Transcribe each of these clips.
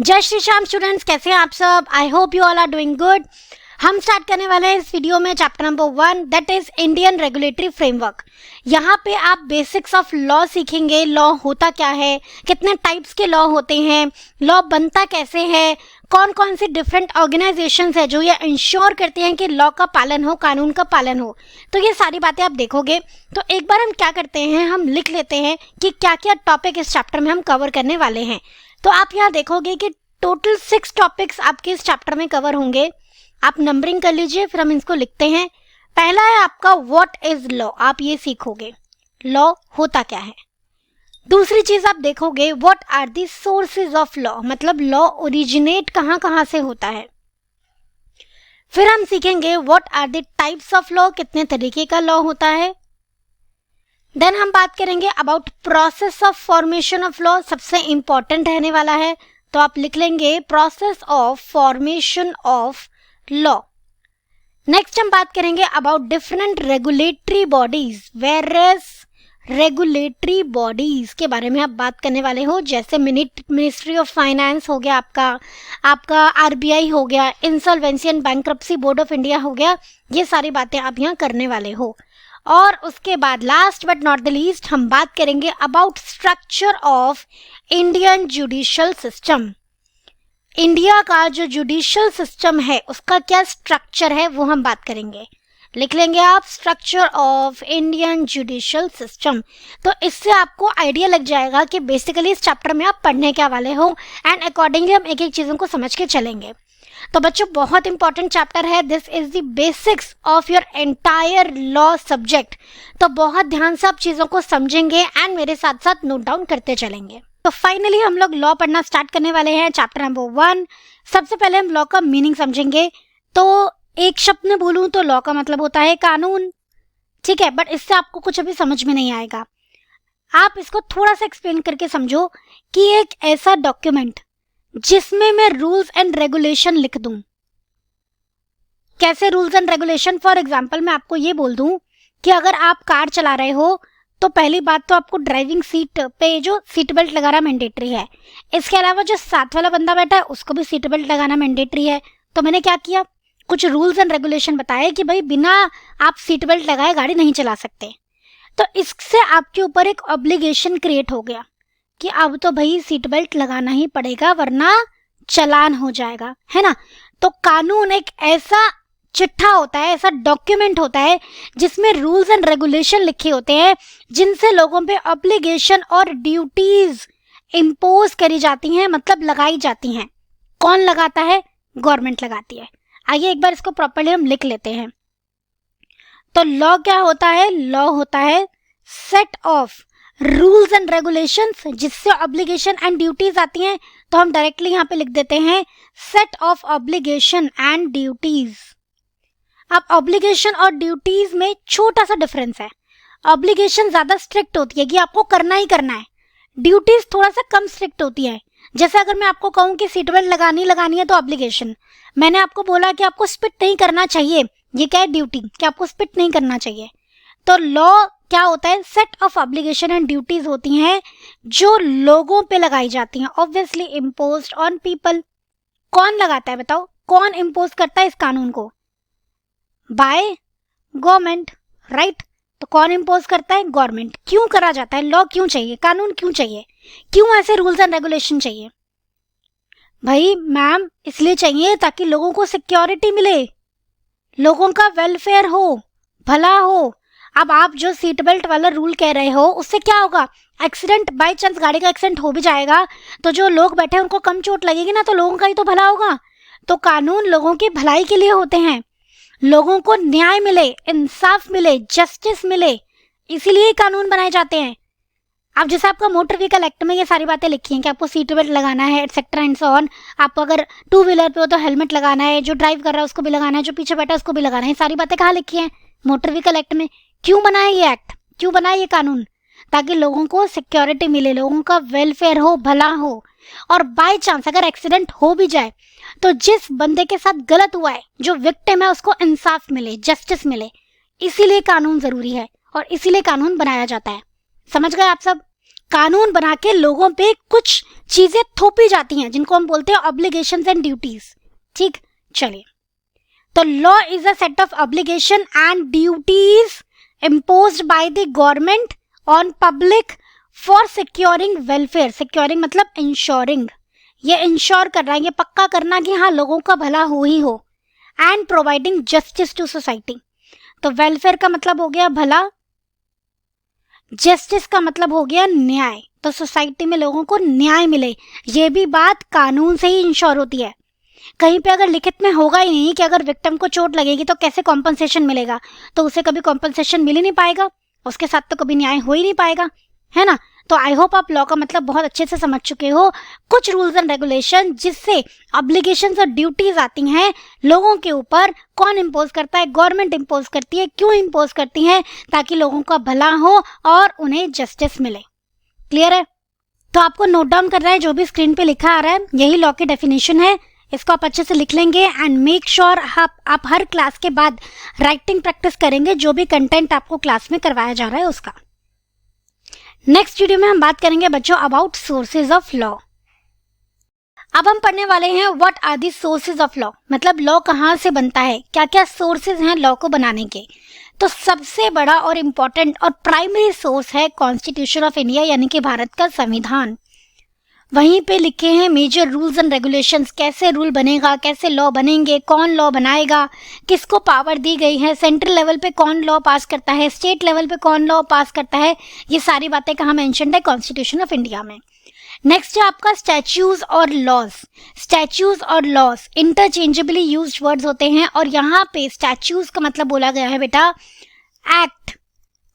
जय श्री श्याम स्टूडेंट्स, कैसे हैं आप सब? I hope you all are doing good. हम स्टार्ट करने वाले हैं इस वीडियो में chapter number 1, that is Indian regulatory framework. यहाँ पे आप बेसिक्स ऑफ लॉ सीखेंगे। लॉ होता क्या है, कितने टाइप्स के लॉ होते हैं, लॉ बनता कैसे है, कौन कौन सी डिफरेंट ऑर्गेनाइजेशंस है जो ये इंश्योर करते हैं कि लॉ का पालन हो, कानून का पालन हो। तो ये सारी बातें आप देखोगे। तो एक बार हम क्या करते हैं, हम लिख लेते हैं कि क्या क्या टॉपिक इस चैप्टर में हम कवर करने वाले हैं। तो आप यहाँ देखोगे कि टोटल 6 टॉपिक्स आपके इस चैप्टर में कवर होंगे। आप नंबरिंग कर लीजिए, फिर हम इसको लिखते हैं। पहला है आपका व्हाट इज लॉ, आप ये सीखोगे लॉ होता क्या है। दूसरी चीज आप देखोगे what are the sources of law, मतलब लॉ ओरिजिनेट कहाँ कहाँ से होता है। फिर हम सीखेंगे what are the types of law, कितने तरीके का लॉ होता है। देन हम बात करेंगे about process of formation of law, सबसे इंपॉर्टेंट रहने वाला है। तो आप लिख लेंगे process of formation of law. Next हम बात करेंगे about different regulatory bodies, various regulatory bodies के बारे में आप बात करने वाले हो। जैसे मिनिस्ट्री ऑफ फाइनेंस हो गया, आपका आरबीआई हो गया, insolvency and bankruptcy board of India हो गया। ये सारी बातें आप यहाँ करने वाले हो। और उसके बाद last but not the least हम बात करेंगे about structure of Indian judicial system. India का जो जुडिशियल सिस्टम है उसका क्या स्ट्रक्चर है वो हम बात करेंगे। लिख लेंगे आप structure of Indian judicial system. तो इससे आपको आइडिया लग जाएगा कि बेसिकली इस चैप्टर में आप पढ़ने क्या वाले हो, एंड अकॉर्डिंगली हम एक एक चीज़ों को समझ के चलेंगे। तो बच्चों बहुत इंपॉर्टेंट चैप्टर है, this is the basics of your entire law subject. तो बहुत ध्यान से आप चीज़ों को समझेंगे एंड मेरे साथ साथ नोट डाउन करते चलेंगे। तो फाइनली हम लोग लॉ पढ़ना स्टार्ट करने वाले हैं, चैप्टर नंबर 1। सबसे पहले हम लॉ का मीनिंग समझेंगे। तो एक शब्द में बोलूं तो लॉ का मतलब होता है कानून, ठीक है। बट इससे आपको कुछ अभी समझ में नहीं आएगा। आप इसको थोड़ा सा एक्सप्लेन करके समझो कि एक ऐसा डॉक्यूमेंट जिसमें मैं रूल्स एंड रेगुलेशन लिख दूं। कैसे rules and regulation? For example मैं आपको ये बोल दूं कि अगर आप कार चला रहे हो तो पहली बात तो आपको ड्राइविंग सीट पे जो सीट बेल्ट लगाना मैंडेटरी है। इसके अलावा जो साथ वाला बंदा बैठा है उसको भी सीट बेल्ट लगाना मैंडेटरी है। तो मैंने क्या किया, कुछ रूल्स एंड रेगुलेशन बताए कि भाई बिना आप सीट बेल्ट लगाए गाड़ी नहीं चला सकते। तो इससे आपके ऊपर एक ऑब्लिगेशन क्रिएट हो गया कि अब तो भाई सीट बेल्ट लगाना ही पड़ेगा वरना चालान हो जाएगा, है ना। तो कानून एक ऐसा चिट्ठा होता है, ऐसा डॉक्यूमेंट होता है जिसमें रूल्स एंड रेगुलेशन लिखे होते हैं, जिनसे लोगों पे ऑब्लिगेशन और ड्यूटीज इम्पोज करी जाती हैं, मतलब लगाई जाती हैं। कौन लगाता है? गवर्नमेंट लगाती है। आइए एक बार इसको प्रॉपर्ली हम लिख लेते हैं। तो लॉ क्या होता है? लॉ होता है set of rules and regulations जिससे ऑब्लिगेशन एंड ड्यूटीज आती हैं। तो हम डायरेक्टली यहाँ पे लिख देते हैं set of obligation and duties. अब ऑब्लिगेशन और ड्यूटीज में छोटा सा डिफरेंस है। ऑब्लिगेशन ज्यादा स्ट्रिक्ट होती है कि आपको करना ही करना है, ड्यूटीज थोड़ा सा कम स्ट्रिक्ट होती है। जैसे अगर मैं आपको कहूँ कि सीट बेल्ट लगानी है तो ऑब्लिगेशन, मैंने आपको बोला कि आपको स्पिट नहीं करना चाहिए, ये क्या है? ड्यूटी, कि आपको स्पिट नहीं करना चाहिए। तो लॉ क्या होता है? Set of obligation and duties होती हैं जो लोगों पे लगाई जाती हैं, ऑब्वियसली इम्पोज्ड ऑन पीपल। कौन लगाता है बताओ? कौन इम्पोज करता है इस कानून को? By government, right. तो कौन इम्पोज करता है? गवर्नमेंट। क्यों करा जाता है? लॉ क्यों चाहिए, कानून क्यों चाहिए, क्यों ऐसे रूल्स एंड रेगुलेशन चाहिए? भाई मैम इसलिए चाहिए ताकि लोगों को सिक्योरिटी मिले, लोगों का वेलफेयर हो, भला हो। अब आप जो सीट बेल्ट वाला रूल कह रहे हो उससे क्या होगा? एक्सीडेंट, बाय चांस गाड़ी का एक्सीडेंट हो भी जाएगा तो जो लोग बैठे हैं उनको कम चोट लगेगी ना, तो लोगों का ही तो भला होगा। तो कानून लोगों की भलाई के लिए होते हैं, लोगों को न्याय मिले, इंसाफ मिले, जस्टिस मिले, इसीलिए कानून बनाए जाते हैं। अब जैसे आपका मोटर व्हीकल एक्ट में ये सारी बातें लिखी हैं कि आपको सीट बेल्ट लगाना है एटसेट्रा एंड सो ऑन। आप अगर 2 व्हीलर पे हो तो हेलमेट लगाना है, जो ड्राइव कर रहा है उसको भी लगाना है, जो पीछे बैठा है उसको भी लगाना है। सारी बातें कहाँ लिखी हैं? मोटर व्हीकल एक्ट में। क्यों बना है ये एक्ट, क्यों बना है ये कानून? ताकि लोगों को सिक्योरिटी मिले, लोगों का वेलफेयर हो, भला हो। और बाय चांस अगर एक्सीडेंट हो भी जाए तो जिस बंदे के साथ गलत हुआ है, जो विक्टिम है, उसको इंसाफ मिले, जस्टिस मिले। इसीलिए कानून जरूरी है और इसीलिए कानून बनाया जाता है। समझ गए आप सब? कानून बना के लोगों पे कुछ चीजें थोपी जाती हैं जिनको हम बोलते हैं ऑब्लिगेशंस एंड ड्यूटीज। ठीक, चलिए, तो law is a set of obligation and duties imposed by the government on public for securing welfare. Securing मतलब इंश्योरिंग, ये इंश्योर करना, ये पक्का करना कि हाँ लोगों का भला हो ही हो। And providing justice to society, तो वेलफेयर का मतलब हो गया भला, जस्टिस का मतलब हो गया न्याय, तो सोसाइटी में लोगों को न्याय मिले। ये भी बात कानून से ही इंश्योर होती है। कहीं पे अगर लिखित में होगा ही नहीं कि अगर विक्टिम को चोट लगेगी तो कैसे कॉम्पनसेशन मिलेगा, तो उसे कभी कॉम्पनसेशन मिल ही नहीं पाएगा, उसके साथ तो कभी न्याय हो ही नहीं पाएगा, है ना। तो आई होप आप लॉ का मतलब बहुत अच्छे से समझ चुके हो। कुछ रूल्स एंड रेगुलेशन जिससे ऑब्लिगेशंस और ड्यूटीज आती हैं लोगों के ऊपर, कौन इम्पोज करता है, गवर्नमेंट इम्पोज करती है, क्यों इम्पोज करती है, ताकि लोगों का भला हो और उन्हें जस्टिस मिले। क्लियर है? तो आपको नोट डाउन करना है जो भी स्क्रीन पे लिखा आ रहा है, यही लॉ की डेफिनेशन है। इसको आप अच्छे से लिख लेंगे एंड मेक श्योर आप हर क्लास के बाद राइटिंग प्रैक्टिस करेंगे जो भी कंटेंट आपको क्लास में करवाया जा रहा है उसका। नेक्स्ट वीडियो में हम बात करेंगे बच्चों अबाउट सोर्सेज ऑफ लॉ। अब हम पढ़ने वाले हैं what are the sources of law, मतलब लॉ कहाँ से बनता है, क्या क्या सोर्सेज हैं लॉ को बनाने के। तो सबसे बड़ा और इम्पोर्टेंट और प्राइमरी सोर्स है कॉन्स्टिट्यूशन ऑफ इंडिया, यानी कि भारत का संविधान। वहीं पे लिखे हैं मेजर रूल्स एंड रेगुलेशंस, कैसे रूल बनेगा, कैसे लॉ बनेंगे, कौन लॉ बनाएगा, किसको पावर दी गई है, सेंट्रल लेवल पे कौन लॉ पास करता है, स्टेट लेवल पे कौन लॉ पास करता है, ये सारी बातें कहाँ मेंशन्ड है कॉन्स्टिट्यूशन ऑफ इंडिया में। नेक्स्ट है आपका स्टैच्यूज और लॉज। स्टैच्यूज और लॉज इंटरचेंजेबली यूज्ड वर्ड्स होते हैं और यहाँ पे स्टैच्यूज का मतलब बोला गया है बेटा एक्ट,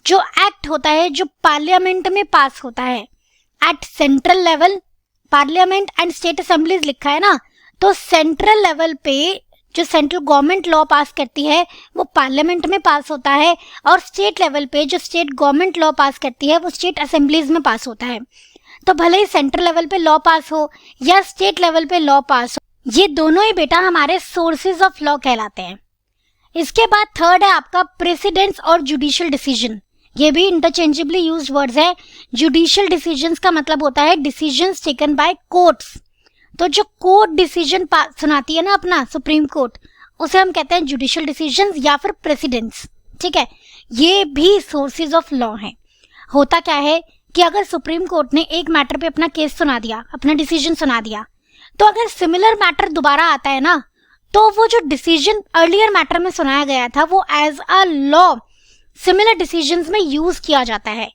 जो एक्ट होता है जो पार्लियामेंट में पास होता है at central level, parliament and state assemblies लिखा है ना, तो सेंट्रल लेवल पे जो सेंट्रल गवर्नमेंट लॉ पास करती है वो पार्लियामेंट में पास होता है और स्टेट लेवल पे जो स्टेट गवर्नमेंट लॉ पास करती है वो स्टेट असेंबलीज में पास होता है। तो भले ही सेंट्रल लेवल पे लॉ पास हो या स्टेट लेवल पे लॉ पास हो, ये दोनों ही बेटा हमारे सोर्सेज ऑफ लॉ कहलाते हैं। इसके बाद थर्ड है आपका प्रेसिडेंट्स और जुडिशियल डिसीजन, ये भी इंटरचेंजेबली यूज्ड वर्ड्स है। जुडिशियल डिसीजंस का मतलब होता है डिसीजंस टेकन बाय कोर्ट्स, तो जो कोर्ट डिसीजन सुनाती है ना अपना सुप्रीम कोर्ट, उसे हम कहते हैं जुडिशियल डिसीजंस या फिर प्रेसिडेंट्स। ठीक है, ये भी सोर्सेज ऑफ लॉ हैं। होता क्या है कि अगर सुप्रीम कोर्ट ने एक मैटर पे अपना केस सुना दिया, अपना डिसीजन सुना दिया, तो अगर सिमिलर मैटर दोबारा आता है ना, तो वो जो डिसीजन अर्लियर मैटर में सुनाया गया था वो as a law similar decisions में यूज किया जाता है।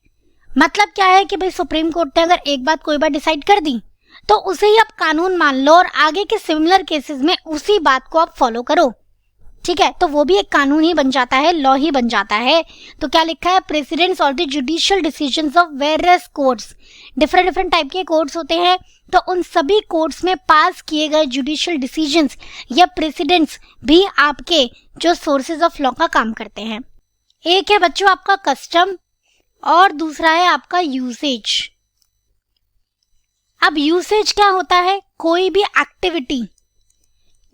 मतलब क्या है कि भाई सुप्रीम कोर्ट ने अगर एक बात कोई बात डिसाइड कर दी तो उसे ही आप कानून मान लो और आगे के सिमिलर केसेस में उसी बात को आप फॉलो करो। ठीक है, तो वो भी एक कानून ही बन जाता है, लॉ ही बन जाता है। तो क्या लिखा है, प्रेसिडेंट्स और the judicial decisions of various courts. Different different type के कोर्ट्स होते हैं, तो उन सभी कोर्ट्स में पास किए गए जुडिशियल डिसीजंस या प्रेसिडेंट्स भी आपके जो सोर्सेज ऑफ लॉ का काम करते हैं। एक है बच्चों आपका कस्टम और दूसरा है आपका यूसेज। अब यूसेज क्या होता है, कोई भी एक्टिविटी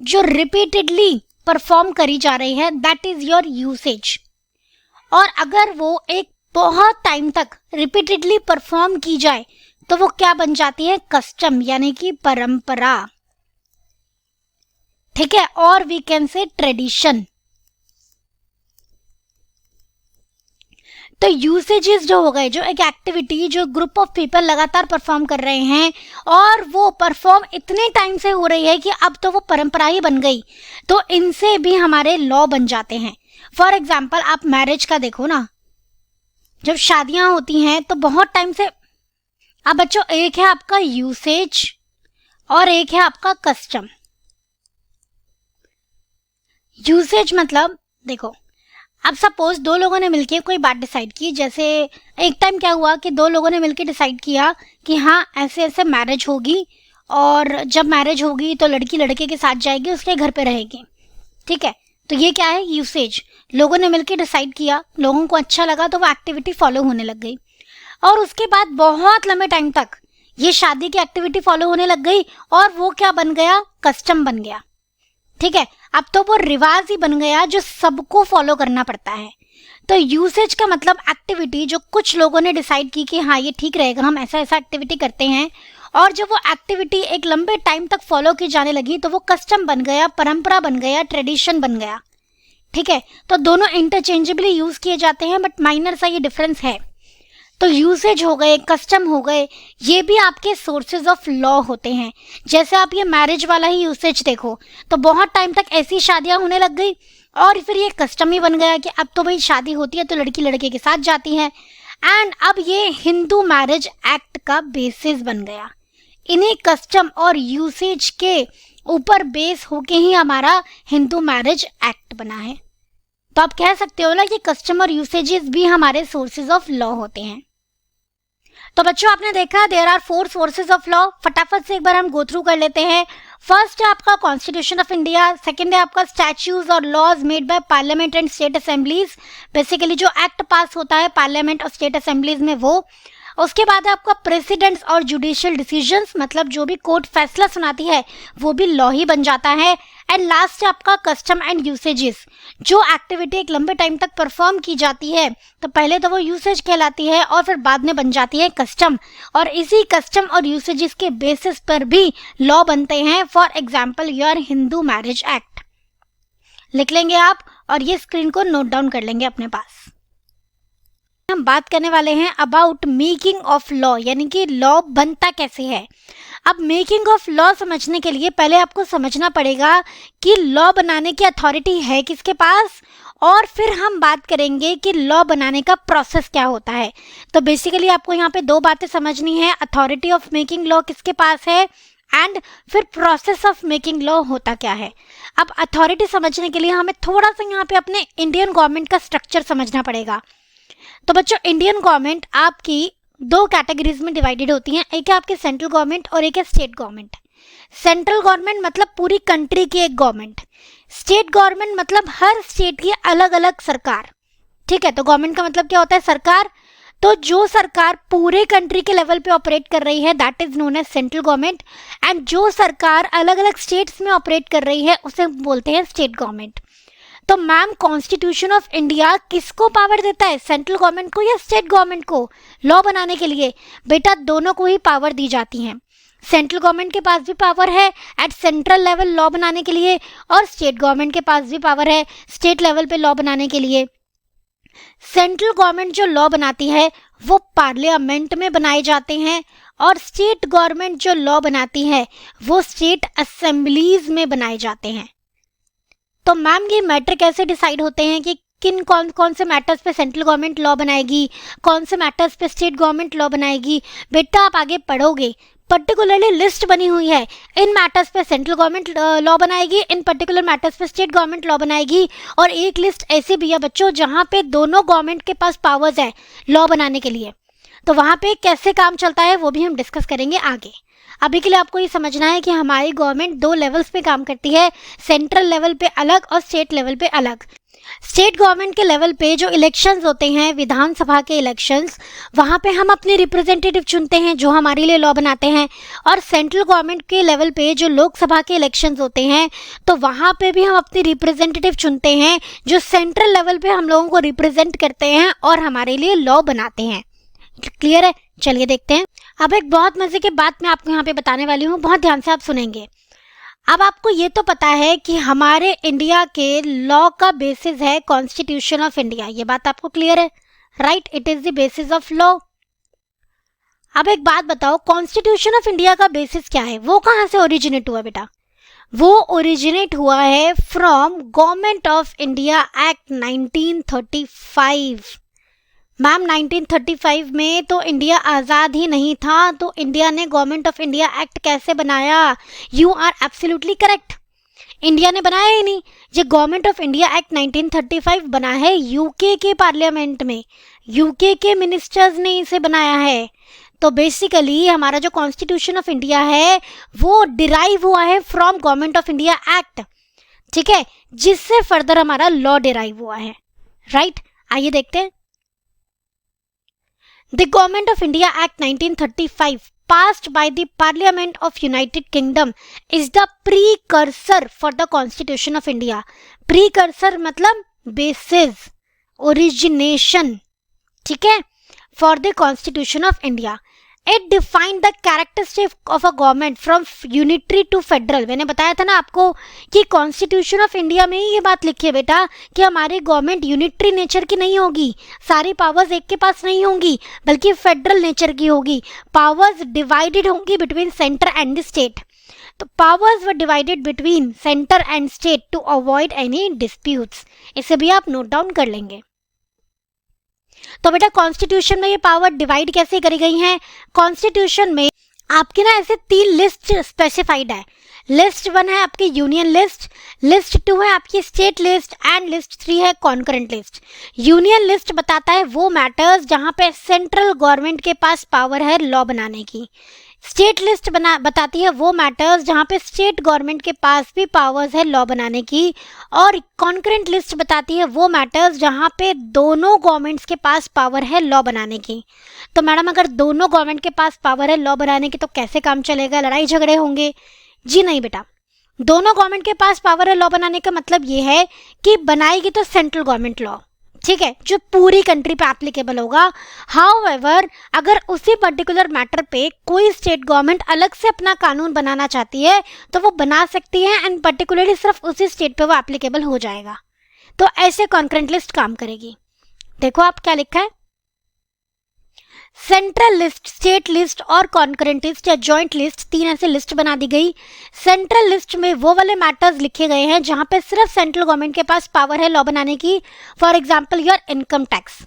जो रिपीटेडली परफॉर्म करी जा रही है, दैट इज योर यूसेज। और अगर वो एक बहुत टाइम तक रिपीटेडली परफॉर्म की जाए तो वो क्या बन जाती है, कस्टम, यानी कि परंपरा। ठीक है, और वी कैन से ट्रेडिशन। तो यूसेजेस जो हो गए, जो एक एक्टिविटी जो ग्रुप ऑफ पीपल लगातार परफॉर्म कर रहे हैं और वो परफॉर्म इतने टाइम से हो रही है कि अब तो वो परंपरा ही बन गई, तो इनसे भी हमारे लॉ बन जाते हैं। फॉर एग्जाम्पल आप मैरिज का देखो ना, जब शादियां होती हैं तो बहुत टाइम से, अब बच्चों एक है आपका यूसेज और एक है आपका कस्टम। यूसेज मतलब देखो, अब सपोज दो लोगों ने मिलकर कोई बात डिसाइड की, जैसे एक टाइम क्या हुआ कि दो लोगों ने मिलकर डिसाइड किया कि हाँ ऐसे ऐसे मैरिज होगी और जब मैरिज होगी तो लड़की लड़के के साथ जाएगी, उसके घर पे रहेगी। ठीक है, तो ये क्या है, यूसेज। लोगों ने मिलकर डिसाइड किया, लोगों को अच्छा लगा तो वो एक्टिविटी फॉलो होने लग गई और उसके बाद बहुत लंबे टाइम तक ये शादी की एक्टिविटी फॉलो होने लग गई और वो क्या बन गया, कस्टम बन गया। ठीक है, अब तो वो रिवाज ही बन गया जो सबको फॉलो करना पड़ता है। तो यूसेज का मतलब एक्टिविटी जो कुछ लोगों ने डिसाइड की कि हाँ ये ठीक रहेगा, हम ऐसा ऐसा एक्टिविटी करते हैं, और जब वो एक्टिविटी एक लंबे टाइम तक फॉलो की जाने लगी तो वो कस्टम बन गया, परंपरा बन गया, ट्रेडिशन बन गया। ठीक है, तो दोनों इंटरचेंजेबली यूज किए जाते हैं, बट माइनर सा ये डिफरेंस है। तो यूसेज हो गए, कस्टम हो गए, ये भी आपके सोर्सेज ऑफ लॉ होते हैं। जैसे आप ये मैरिज वाला ही यूसेज देखो, तो बहुत टाइम तक ऐसी शादियां होने लग गई और फिर ये कस्टम ही बन गया कि अब तो भाई शादी होती है तो लड़की लड़के के साथ जाती है, एंड अब ये हिंदू मैरिज एक्ट का बेसिस बन गया। इन्हीं कस्टम और यूसेज के ऊपर बेस होके ही हमारा हिंदू मैरिज एक्ट बना है। तो आप कह सकते हो ना कि कस्टम और यूसेजेस भी हमारे सोर्सेज ऑफ लॉ होते हैं। तो बच्चों आपने देखा there are 4 sources of law. फटाफट से एक बार हम गो थ्रू कर लेते हैं। फर्स्ट है आपका कॉन्स्टिट्यूशन ऑफ इंडिया, सेकंड है आपका स्टैट्यूज और laws made by parliament and state assemblies, basically जो एक्ट पास होता है पार्लियामेंट और स्टेट असेंबलीज में वो। उसके बाद है आपका प्रेसिडेंट्स और जुडिशियल डिसीजंस, मतलब जो भी कोर्ट फैसला सुनाती है वो भी लॉ ही बन जाता है। एंड लास्ट है आपका कस्टम एंड यूसेजेस, जो एक्टिविटी एक लंबे टाइम तक परफॉर्म की जाती है तो पहले तो वो यूसेज कहलाती है और फिर बाद में बन जाती है कस्टम, और इसी कस्टम और यूसेजेस के बेसिस पर भी लॉ बनते हैं। For example your Hindu marriage act. लिख लेंगे आप और ये स्क्रीन को नोट डाउन कर लेंगे अपने पास। हम बात करने वाले हैं अबाउट मेकिंग ऑफ लॉ, यानी कि लॉ बनता कैसे है। अब मेकिंग ऑफ लॉ समझने के लिए पहले आपको समझना पड़ेगा कि लॉ बनाने की अथॉरिटी है किसके पास, और फिर हम बात करेंगे कि लॉ बनाने का प्रोसेस क्या होता है। तो बेसिकली आपको यहाँ पे 2 बातें समझनी है, अथॉरिटी ऑफ मेकिंग लॉ किसके पास है एंड फिर प्रोसेस ऑफ मेकिंग लॉ होता क्या है। अब अथॉरिटी समझने के लिए हमें थोड़ा सा यहाँ पे अपने इंडियन गवर्नमेंट का स्ट्रक्चर समझना पड़ेगा। तो बच्चों इंडियन गवर्नमेंट आपकी 2 कैटेगरीज में डिवाइडेड होती हैं, एक है आपकी सेंट्रल गवर्नमेंट और एक है स्टेट गवर्नमेंट। सेंट्रल गवर्नमेंट मतलब पूरी कंट्री की एक गवर्नमेंट, स्टेट गवर्नमेंट मतलब हर स्टेट की अलग अलग सरकार। ठीक है, तो गवर्नमेंट का मतलब क्या होता है, सरकार। तो जो सरकार पूरे कंट्री के लेवल पे ऑपरेट कर रही है that is known as central government, and जो सरकार अलग अलग स्टेट्स में ऑपरेट कर रही है उसे बोलते हैं स्टेट गवर्नमेंट। तो मैम कॉन्स्टिट्यूशन ऑफ इंडिया किसको पावर देता है, सेंट्रल गवर्नमेंट को या स्टेट गवर्नमेंट को लॉ बनाने के लिए? बेटा दोनों को ही पावर दी जाती है। सेंट्रल गवर्नमेंट के पास भी पावर है एट सेंट्रल लेवल लॉ बनाने के लिए, और स्टेट गवर्नमेंट के पास भी पावर है स्टेट लेवल पे लॉ बनाने के लिए। सेंट्रल गवर्नमेंट जो लॉ बनाती है वो पार्लियामेंट में बनाए जाते हैं, और स्टेट गवर्नमेंट जो लॉ बनाती है वो स्टेट असेंबलीज में बनाए जाते हैं। तो मैम ये मैटर कैसे डिसाइड होते हैं कि किन कौन से मैटर्स पे सेंट्रल गवर्नमेंट लॉ बनाएगी, कौन से मैटर्स पे स्टेट गवर्नमेंट लॉ बनाएगी? बेटा आप आगे पढ़ोगे, पर्टिकुलरली लिस्ट बनी हुई है, इन मैटर्स पे सेंट्रल गवर्नमेंट लॉ बनाएगी, इन पर्टिकुलर मैटर्स पे स्टेट गवर्नमेंट लॉ बनाएगी। और एक लिस्ट ऐसी भी है बच्चों जहाँ पे दोनों गवर्नमेंट के पास पावर्स है लॉ बनाने के लिए। तो वहाँ पे कैसे काम चलता है वो भी हम डिस्कस करेंगे आगे। अभी के लिए आपको ये समझना है कि हमारी गवर्नमेंट 2 लेवल्स पे काम करती है, सेंट्रल लेवल पे अलग और स्टेट लेवल पे अलग। स्टेट गवर्नमेंट के लेवल पे जो इलेक्शंस होते हैं, विधानसभा के इलेक्शंस, वहाँ पे हम अपने रिप्रेजेंटेटिव चुनते हैं जो हमारे लिए लॉ बनाते हैं। और सेंट्रल गवर्नमेंट के लेवल पे जो लोकसभा के इलेक्शंस होते हैं तो वहाँ पे भी हम अपने रिप्रेजेंटेटिव चुनते हैं जो सेंट्रल लेवल पे हम लोगों को रिप्रेजेंट करते हैं और हमारे लिए लॉ बनाते हैं। क्लियर है? चलिए देखते हैं। अब एक बहुत मजे की बात मैं आपको यहाँ पे बताने वाली हूँ, बहुत ध्यान से आप सुनेंगे। अब आपको ये तो पता है कि हमारे इंडिया के लॉ का बेसिस है कॉन्स्टिट्यूशन ऑफ इंडिया, ये बात आपको क्लियर है, right? It is the basis of law. अब एक बात बताओ, कॉन्स्टिट्यूशन ऑफ इंडिया का बेसिस क्या है, वो कहाँ से ओरिजिनेट हुआ बेटा? वो ओरिजिनेट हुआ है from government of India act 1935। Ma'am 1935 में तो इंडिया आज़ाद ही नहीं था, तो इंडिया ने गवर्नमेंट ऑफ इंडिया एक्ट कैसे बनाया? You are absolutely correct, India ने बनाया ही नहीं। ये गवर्नमेंट ऑफ इंडिया एक्ट 1935 बना है यूके के पार्लियामेंट में, यूके के मिनिस्टर्स ने इसे बनाया है। तो बेसिकली हमारा जो कॉन्स्टिट्यूशन ऑफ इंडिया है वो डिराइव हुआ है from government of India act, ठीक है, जिससे फर्दर हमारा लॉ डिराइव हुआ है, राइट? आइए देखते हैं। The Government of India Act 1935 passed by the Parliament of United Kingdom is the precursor for the Constitution of India. Precursor मतलब basis, origination, ठीक है, for the Constitution of India. It defined the characteristic of a government from unitary to federal. मैंने बताया था ना आपको कि constitution of India में ही ये बात लिखी है बेटा कि हमारी गवर्नमेंट यूनिटरी नेचर की नहीं होगी, सारी पावर्स एक के पास नहीं होंगी, बल्कि फेडरल नेचर की होगी. पावर्स डिवाइडेड होंगी between centre and the state. तो powers were divided between centre and state to avoid any disputes. इसे भी आप नोट डाउन कर लेंगे. तो बेटा कॉन्स्टिट्यूशन में ये पावर डिवाइड कैसे करी गई हैं? कॉन्स्टिट्यूशन में आपकी ना ऐसे 3 लिस्ट स्पेसिफाइड है. लिस्ट 1 है आपकी यूनियन लिस्ट, लिस्ट 2 है आपकी स्टेट लिस्ट एंड लिस्ट 3 है कॉन्करेंट लिस्ट. यूनियन लिस्ट बताता है वो मैटर्स जहां पे सेंट्रल गवर्नमेंट के पास पावर है लॉ बनाने की. स्टेट लिस्ट बताती है वो मैटर्स जहां पे स्टेट गवर्नमेंट के पास भी पावर्स है लॉ बनाने की. और कॉन्करेंट लिस्ट बताती है वो मैटर्स जहां पे दोनों गवर्नमेंट्स के पास पावर है लॉ बनाने की. तो मैडम अगर दोनों गवर्नमेंट के पास पावर है लॉ बनाने की तो कैसे काम चलेगा? लड़ाई झगड़े होंगे? जी नहीं बेटा, दोनों गवर्नमेंट के पास पावर है लॉ बनाने का मतलब ये है कि बनाएगी तो सेंट्रल गवर्नमेंट लॉ, ठीक है, जो पूरी कंट्री पे एप्लीकेबल होगा. हाउएवर अगर उसी पर्टिकुलर मैटर पे कोई स्टेट गवर्नमेंट अलग से अपना कानून बनाना चाहती है तो वो बना सकती है एंड पर्टिकुलरली सिर्फ उसी स्टेट पे वो एप्लीकेबल हो जाएगा. तो ऐसे कॉन्करेंट लिस्ट काम करेगी. देखो आप क्या लिखा है, सेंट्रल लिस्ट, स्टेट लिस्ट और कॉन्करेंट लिस्ट या जॉइंट लिस्ट, 3 ऐसे लिस्ट बना दी गई. सेंट्रल लिस्ट में वो वाले मैटर्स लिखे गए हैं जहां पे सिर्फ सेंट्रल गवर्नमेंट के पास पावर है लॉ बनाने की. For example your income tax.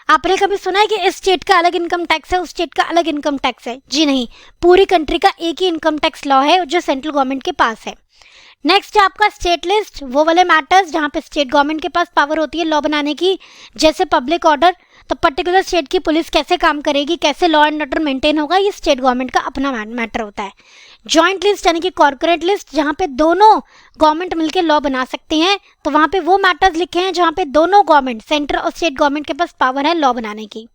आपने कभी सुना है कि इस स्टेट का अलग इनकम टैक्स है, उस स्टेट का अलग इनकम टैक्स है? जी नहीं, पूरी कंट्री का एक ही इनकम टैक्स लॉ है जो सेंट्रल गवर्नमेंट के पास है. नेक्स्ट है आपका स्टेट लिस्ट, वो वाले मैटर्स जहां पे स्टेट गवर्नमेंट के पास पावर होती है लॉ बनाने की, जैसे पब्लिक ऑर्डर. तो पर्टिकुलर स्टेट की पुलिस कैसे काम करेगी, कैसे लॉ एंड ऑर्डर मेंटेन होगा, ये स्टेट गवर्नमेंट का अपना मैटर होता है. जॉइंट लिस्ट यानी कि कॉर्पोरेट लिस्ट, जहां पे दोनों गवर्नमेंट मिलकर लॉ बना सकते हैं. तो वहां पे वो मैटर्स लिखे हैं जहां पे दोनों गवर्नमेंट, सेंटर और स्टेट गवर्नमेंट के पास पावर है लॉ बनाने की.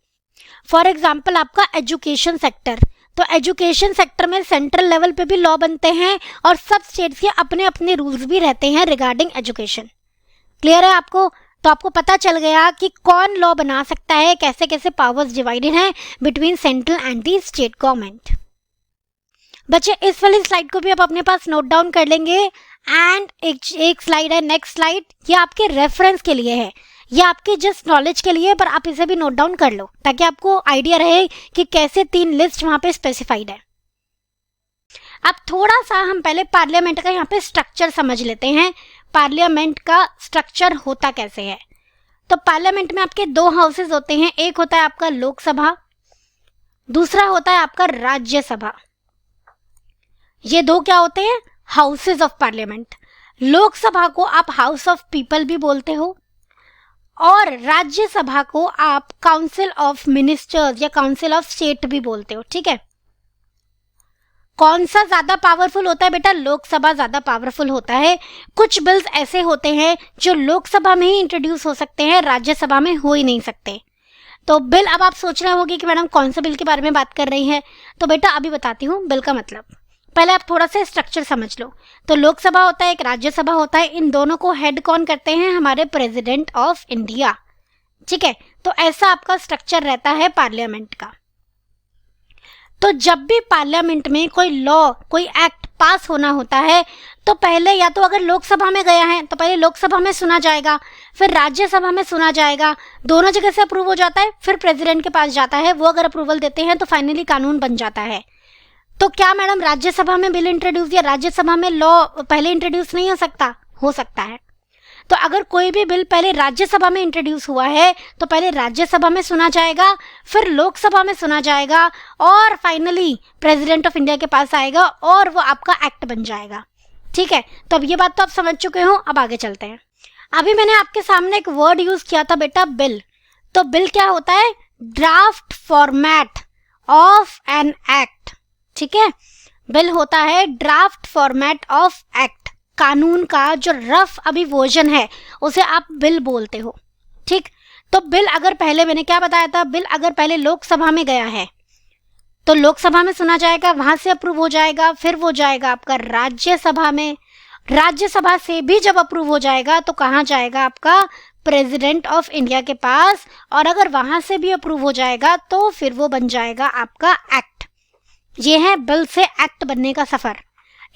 फॉर एग्जाम्पल आपका एजुकेशन सेक्टर. तो एजुकेशन सेक्टर में सेंट्रल लेवल पे भी लॉ बनते हैं और सब स्टेट्स के अपने अपने रूल्स भी रहते हैं रिगार्डिंग एजुकेशन. क्लियर है आपको? तो आपको पता चल गया कि कौन लॉ बना सकता है, कैसे कैसे पावर्स डिवाइडेड हैं between central and the state government. बच्चे इस वाली स्लाइड को भी आप अपने पास नोट डाउन कर लेंगे. एंड एक स्लाइड है, नेक्स्ट स्लाइड, ये आपके रेफरेंस के लिए है, ये आपके जस्ट नॉलेज के लिए, पर आप इसे भी नोट डाउन कर लो ताकि आपको आइडिया रहे कि कैसे 3 लिस्ट वहां पे स्पेसिफाइड है. अब थोड़ा सा हम पहले पार्लियामेंट का यहाँ पे स्ट्रक्चर समझ लेते हैं. पार्लियामेंट का स्ट्रक्चर होता कैसे है? तो पार्लियामेंट में आपके 2 हाउसेज होते हैं. एक होता है आपका लोकसभा, दूसरा होता है आपका राज्यसभा. ये 2 क्या होते हैं? Houses of parliament. लोकसभा को आप हाउस ऑफ पीपल भी बोलते हो और राज्यसभा को आप काउंसिल ऑफ मिनिस्टर्स या काउंसिल ऑफ स्टेट भी बोलते हो, ठीक है. कौन सा ज्यादा पावरफुल होता है बेटा? लोकसभा ज्यादा पावरफुल होता है. कुछ बिल्स ऐसे होते हैं जो लोकसभा में ही इंट्रोड्यूस हो सकते हैं, राज्यसभा में हो ही नहीं सकते. तो बिल, अब आप सोच रहे होंगे कि मैडम कौन से बिल के बारे में बात कर रही है, तो बेटा अभी बताती हूँ बिल का मतलब. पहले आप थोड़ा सा स्ट्रक्चर समझ लो. तो लोकसभा होता है, एक राज्यसभा होता है. इन दोनों को हेड कौन करते हैं? हमारे प्रेसिडेंट ऑफ इंडिया, ठीक है. तो ऐसा आपका स्ट्रक्चर रहता है पार्लियामेंट का. तो जब भी पार्लियामेंट में कोई लॉ, कोई एक्ट पास होना होता है तो पहले या तो अगर लोकसभा में गया है तो पहले लोकसभा में सुना जाएगा, फिर राज्यसभा में सुना जाएगा, दोनों जगह से अप्रूव हो जाता है, फिर प्रेसिडेंट के पास जाता है, वो अगर अप्रूवल देते हैं तो फाइनली कानून बन जाता है. तो क्या मैडम राज्यसभा में बिल इंट्रोड्यूस या राज्यसभा में लॉ पहले इंट्रोड्यूस नहीं हो सकता? हो सकता है. तो अगर कोई भी बिल पहले राज्यसभा में इंट्रोड्यूस हुआ है तो पहले राज्यसभा में सुना जाएगा, फिर लोकसभा में सुना जाएगा और फाइनली प्रेसिडेंट ऑफ इंडिया के पास आएगा और वो आपका एक्ट बन जाएगा, ठीक है. तो अब ये बात तो आप समझ चुके हो. अब आगे चलते हैं. अभी मैंने आपके सामने एक वर्ड यूज किया था बेटा, बिल. तो बिल क्या होता है? Draft format of an act, ठीक है. बिल होता है ड्राफ्ट फॉर्मेट ऑफ एक्ट. कानून का जो रफ अभी वर्जन है उसे आप बिल बोलते हो, ठीक. तो बिल अगर पहले, मैंने क्या बताया था, बिल अगर पहले लोकसभा में गया है तो लोकसभा में सुना जाएगा, वहां से अप्रूव हो जाएगा, फिर वो जाएगा आपका राज्यसभा में, राज्यसभा से भी जब अप्रूव हो जाएगा तो कहाँ जाएगा आपका प्रेसिडेंट ऑफ इंडिया के पास, और अगर वहां से भी अप्रूव हो जाएगा तो फिर वो बन जाएगा आपका एक्ट। ये है बिल से एक्ट बनने का सफर।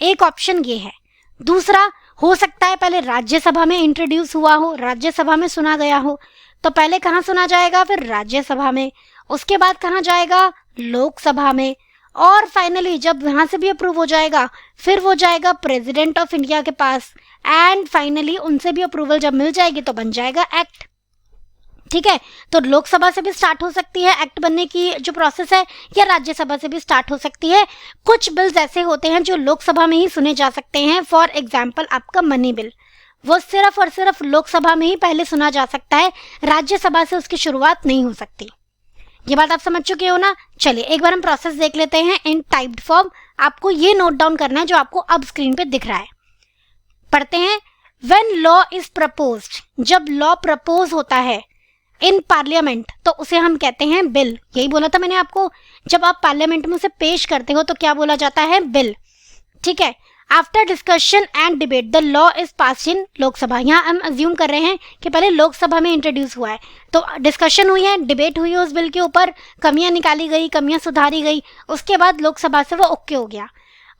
एक ऑप्शन ये है। दूसरा, हो सकता है पहले राज्यसभा में इंट्रोड्यूस हुआ हो, राज्यसभा में सुना गया हो, तो पहले कहाँ सुना जाएगा, फिर राज्यसभा में, उसके बाद कहाँ जाएगा, लोकसभा में, और फाइनली जब वहां से भी अप्रूव हो जाएगा फिर वो जाएगा प्रेसिडेंट ऑफ इंडिया के पास, एंड फाइनली उनसे भी अप्रूवल जब मिल जाएगी तो बन जाएगा एक्ट। ठीक है, तो लोकसभा से भी स्टार्ट हो सकती है एक्ट बनने की जो प्रोसेस है, या राज्यसभा से भी स्टार्ट हो सकती है। कुछ बिल्स ऐसे होते हैं जो लोकसभा में ही सुने जा सकते हैं। फॉर एग्जाम्पल आपका मनी बिल, वो सिर्फ और सिर्फ लोकसभा में ही पहले सुना जा सकता है, राज्यसभा से उसकी शुरुआत नहीं हो सकती। ये बात आप समझ चुके हो ना। चलिए एक बार हम प्रोसेस देख लेते हैं इन टाइप्ड फॉर्म। आपको ये नोट डाउन करना है जो आपको अब स्क्रीन पे दिख रहा है। पढ़ते हैं। व्हेन लॉ इज प्रपोज्ड, जब लॉ प्रपोज होता है इन पार्लियामेंट तो उसे हम कहते हैं बिल। यही बोला था मैंने आपको, जब आप पार्लियामेंट में उसे पेश करते हो तो क्या बोला जाता है, बिल। ठीक है, after discussion and debate the law is pass in Lok Sabha. यहाँ हम अज्यूम कर रहे हैं कि पहले लोकसभा में इंट्रोड्यूस हुआ है, तो डिस्कशन हुई है, डिबेट हुई है उस बिल के ऊपर, कमियां निकाली गई, कमियां सुधारी गई, उसके बाद लोकसभा से वो ओके हो गया।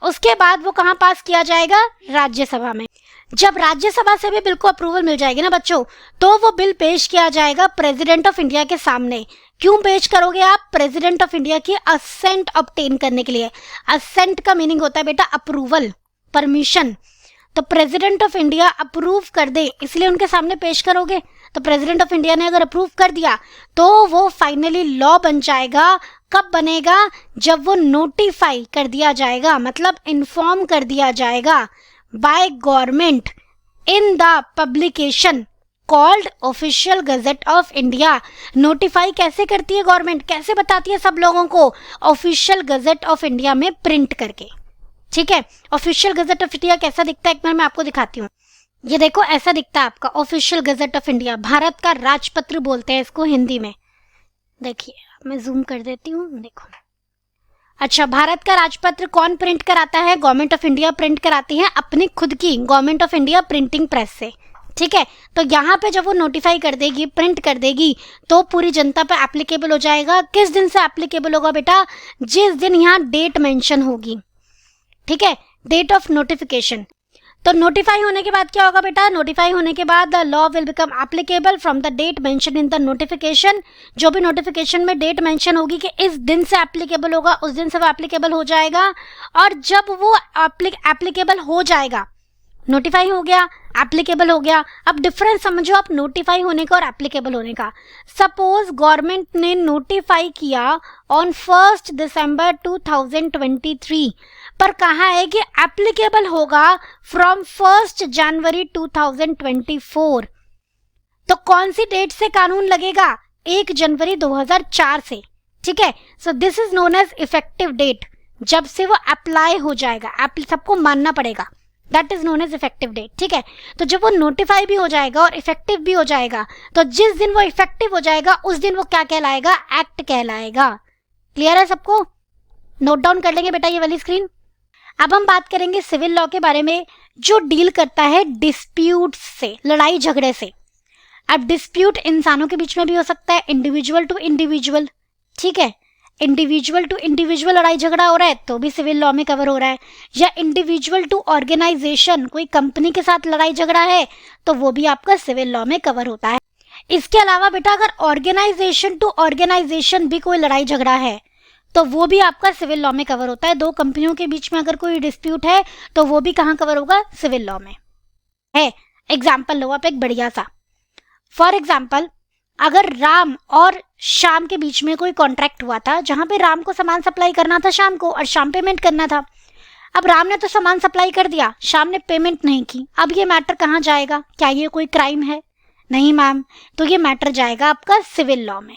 उसके बाद वो कहाँ पास किया जाएगा, राज्यसभा में। जब राज्यसभा से भी बिल को अप्रूवल मिल जाएगी ना बच्चों, तो वो बिल पेश किया जाएगा प्रेसिडेंट ऑफ इंडिया के सामने। क्यों पेश करोगे आप, प्रेसिडेंट ऑफ इंडिया की असेंट ऑब्टेन करने के लिए। असेंट का मीनिंग होता है बेटा अप्रूवल, परमिशन। तो प्रेसिडेंट ऑफ इंडिया अप्रूव कर दे, इसलिए उनके सामने पेश करोगे। तो प्रेसिडेंट ऑफ इंडिया ने अगर अप्रूव कर दिया तो वो फाइनली लॉ बन जाएगा। कब बनेगा, जब वो नोटिफाई कर दिया जाएगा, मतलब इन्फॉर्म कर दिया जाएगा by government in the publication called official gazette of India. Notify कैसे करती है गवर्नमेंट, कैसे बताती है सब लोगों को, ऑफिशियल गजेट ऑफ इंडिया में प्रिंट करके। ठीक है, ऑफिशियल गजेट ऑफ इंडिया कैसा दिखता है एक बार मैं आपको दिखाती हूँ। ये देखो ऐसा दिखता है आपका official gazette of India, Bharat का राजपत्र बोलते हैं इसको हिंदी में। देखिए मैं जूम कर देती हूँ, देखो। अच्छा, भारत का राजपत्र कौन प्रिंट कराता है, गवर्नमेंट ऑफ इंडिया प्रिंट कराती है अपनी खुद की government of India printing press से। ठीक है, तो यहाँ पे जब वो नोटिफाई कर देगी, प्रिंट कर देगी, तो पूरी जनता पे एप्लीकेबल हो जाएगा। किस दिन से एप्लीकेबल होगा बेटा, जिस दिन यहाँ डेट मेंशन होगी। ठीक है, डेट ऑफ नोटिफिकेशन। तो नोटिफाई होने के बाद क्या होगा बेटा, नोटिफाई होने के बाद the law will become applicable from the date mention in the notification. जो भी नोटिफिकेशन में डेट मेंशन होगी कि इस दिन से एप्लीकेबल होगा, उस दिन से वो एप्लीकेबल हो जाएगा। और जब वो एप्लीकेबल हो जाएगा, नोटिफाई हो गया, एप्लीकेबल हो गया। अब डिफरेंस समझो आप नोटिफाई होने का और एप्लीकेबल होने का। सपोज गवर्नमेंट ने नोटिफाई किया ऑन 1 दिसंबर 2023, पर कहा है कि एप्लीकेबल होगा फ्रॉम 1 जनवरी 2024। तो कौन सी डेट से कानून लगेगा, 1 जनवरी 2004 से। ठीक है, so this is known as effective date, जब से वो अप्लाई हो जाएगा, सबको मानना पड़ेगा, that is known as effective date. ठीक है, तो जब वो नोटिफाई भी हो जाएगा और इफेक्टिव भी हो जाएगा, तो जिस दिन वो इफेक्टिव हो जाएगा उस दिन वो क्या कहलाएगा, एक्ट कहलाएगा। क्लियर है सबको, नोट डाउन कर लेंगे बेटा ये वाली स्क्रीन। अब हम बात करेंगे सिविल लॉ के बारे में, जो डील करता है डिस्प्यूट से, लड़ाई झगड़े से। अब डिस्प्यूट इंसानों के बीच में भी हो सकता है, इंडिविजुअल टू इंडिविजुअल। ठीक है, इंडिविजुअल टू इंडिविजुअल लड़ाई झगड़ा हो रहा है तो भी सिविल लॉ में कवर हो रहा है, या इंडिविजुअल टू ऑर्गेनाइजेशन, कोई कंपनी के साथ लड़ाई झगड़ा है तो वो भी आपका सिविल लॉ में कवर होता है। इसके अलावा बेटा अगर ऑर्गेनाइजेशन टू ऑर्गेनाइजेशन भी कोई लड़ाई झगड़ा है तो वो भी आपका सिविल लॉ में कवर होता है। दो कंपनियों के बीच में अगर कोई डिस्प्यूट है तो वो भी कहाँ कवर होगा, सिविल लॉ में है। एग्जाम्पल लो आप एक बढ़िया सा। फॉर एग्जाम्पल अगर राम और श्याम के बीच में कोई कॉन्ट्रैक्ट हुआ था, जहां पे राम को सामान सप्लाई करना था शाम को और शाम पेमेंट करना था। अब राम ने तो सामान सप्लाई कर दिया, शाम ने पेमेंट नहीं की। अब ये मैटर कहाँ जाएगा, क्या ये कोई क्राइम है, नहीं मैम, तो ये मैटर जाएगा आपका सिविल लॉ में।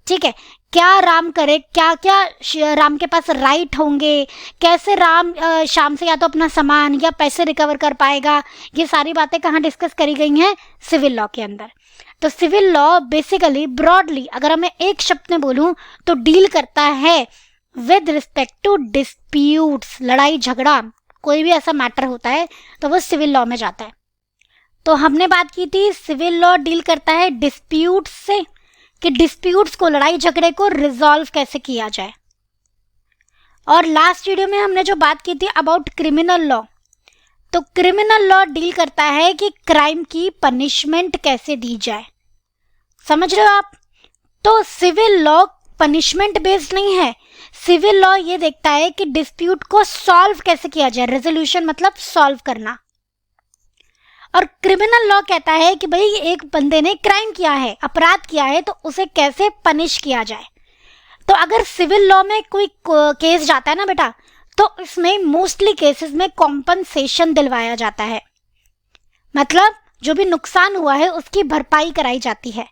ठीक है, क्या राम करे, क्या क्या राम के पास राइट होंगे, कैसे राम शाम से या तो अपना सामान या पैसे रिकवर कर पाएगा, ये सारी बातें कहाँ डिस्कस करी गई हैं, सिविल लॉ के अंदर। तो सिविल लॉ बेसिकली ब्रॉडली अगर मैं एक शब्द में बोलूं तो डील करता है विद रिस्पेक्ट टू डिस्प्यूट्स, लड़ाई झगड़ा, कोई भी ऐसा मैटर होता है तो वो सिविल लॉ में जाता है। तो हमने बात की थी सिविल लॉ डील करता है डिस्प्यूट्स से, कि डिस्प्यूट्स को, लड़ाई झगड़े को रिजॉल्व कैसे किया जाए। और लास्ट वीडियो में हमने जो बात की थी अबाउट क्रिमिनल लॉ, तो क्रिमिनल लॉ डील करता है कि क्राइम की पनिशमेंट कैसे दी जाए। समझ रहे हो आप? तो सिविल लॉ पनिशमेंट बेस्ड नहीं है, सिविल लॉ ये देखता है कि डिस्प्यूट को सॉल्व कैसे किया जाए, रेजोल्यूशन मतलब सॉल्व करना। और क्रिमिनल लॉ कहता है कि भाई एक बंदे ने क्राइम किया है, अपराध किया है, तो उसे कैसे पनिश किया जाए। तो अगर सिविल लॉ में कोई केस जाता है ना बेटा, तो इसमें मोस्टली केसेस में कॉम्पनसेशन दिलवाया जाता है, मतलब जो भी नुकसान हुआ है उसकी भरपाई कराई जाती है,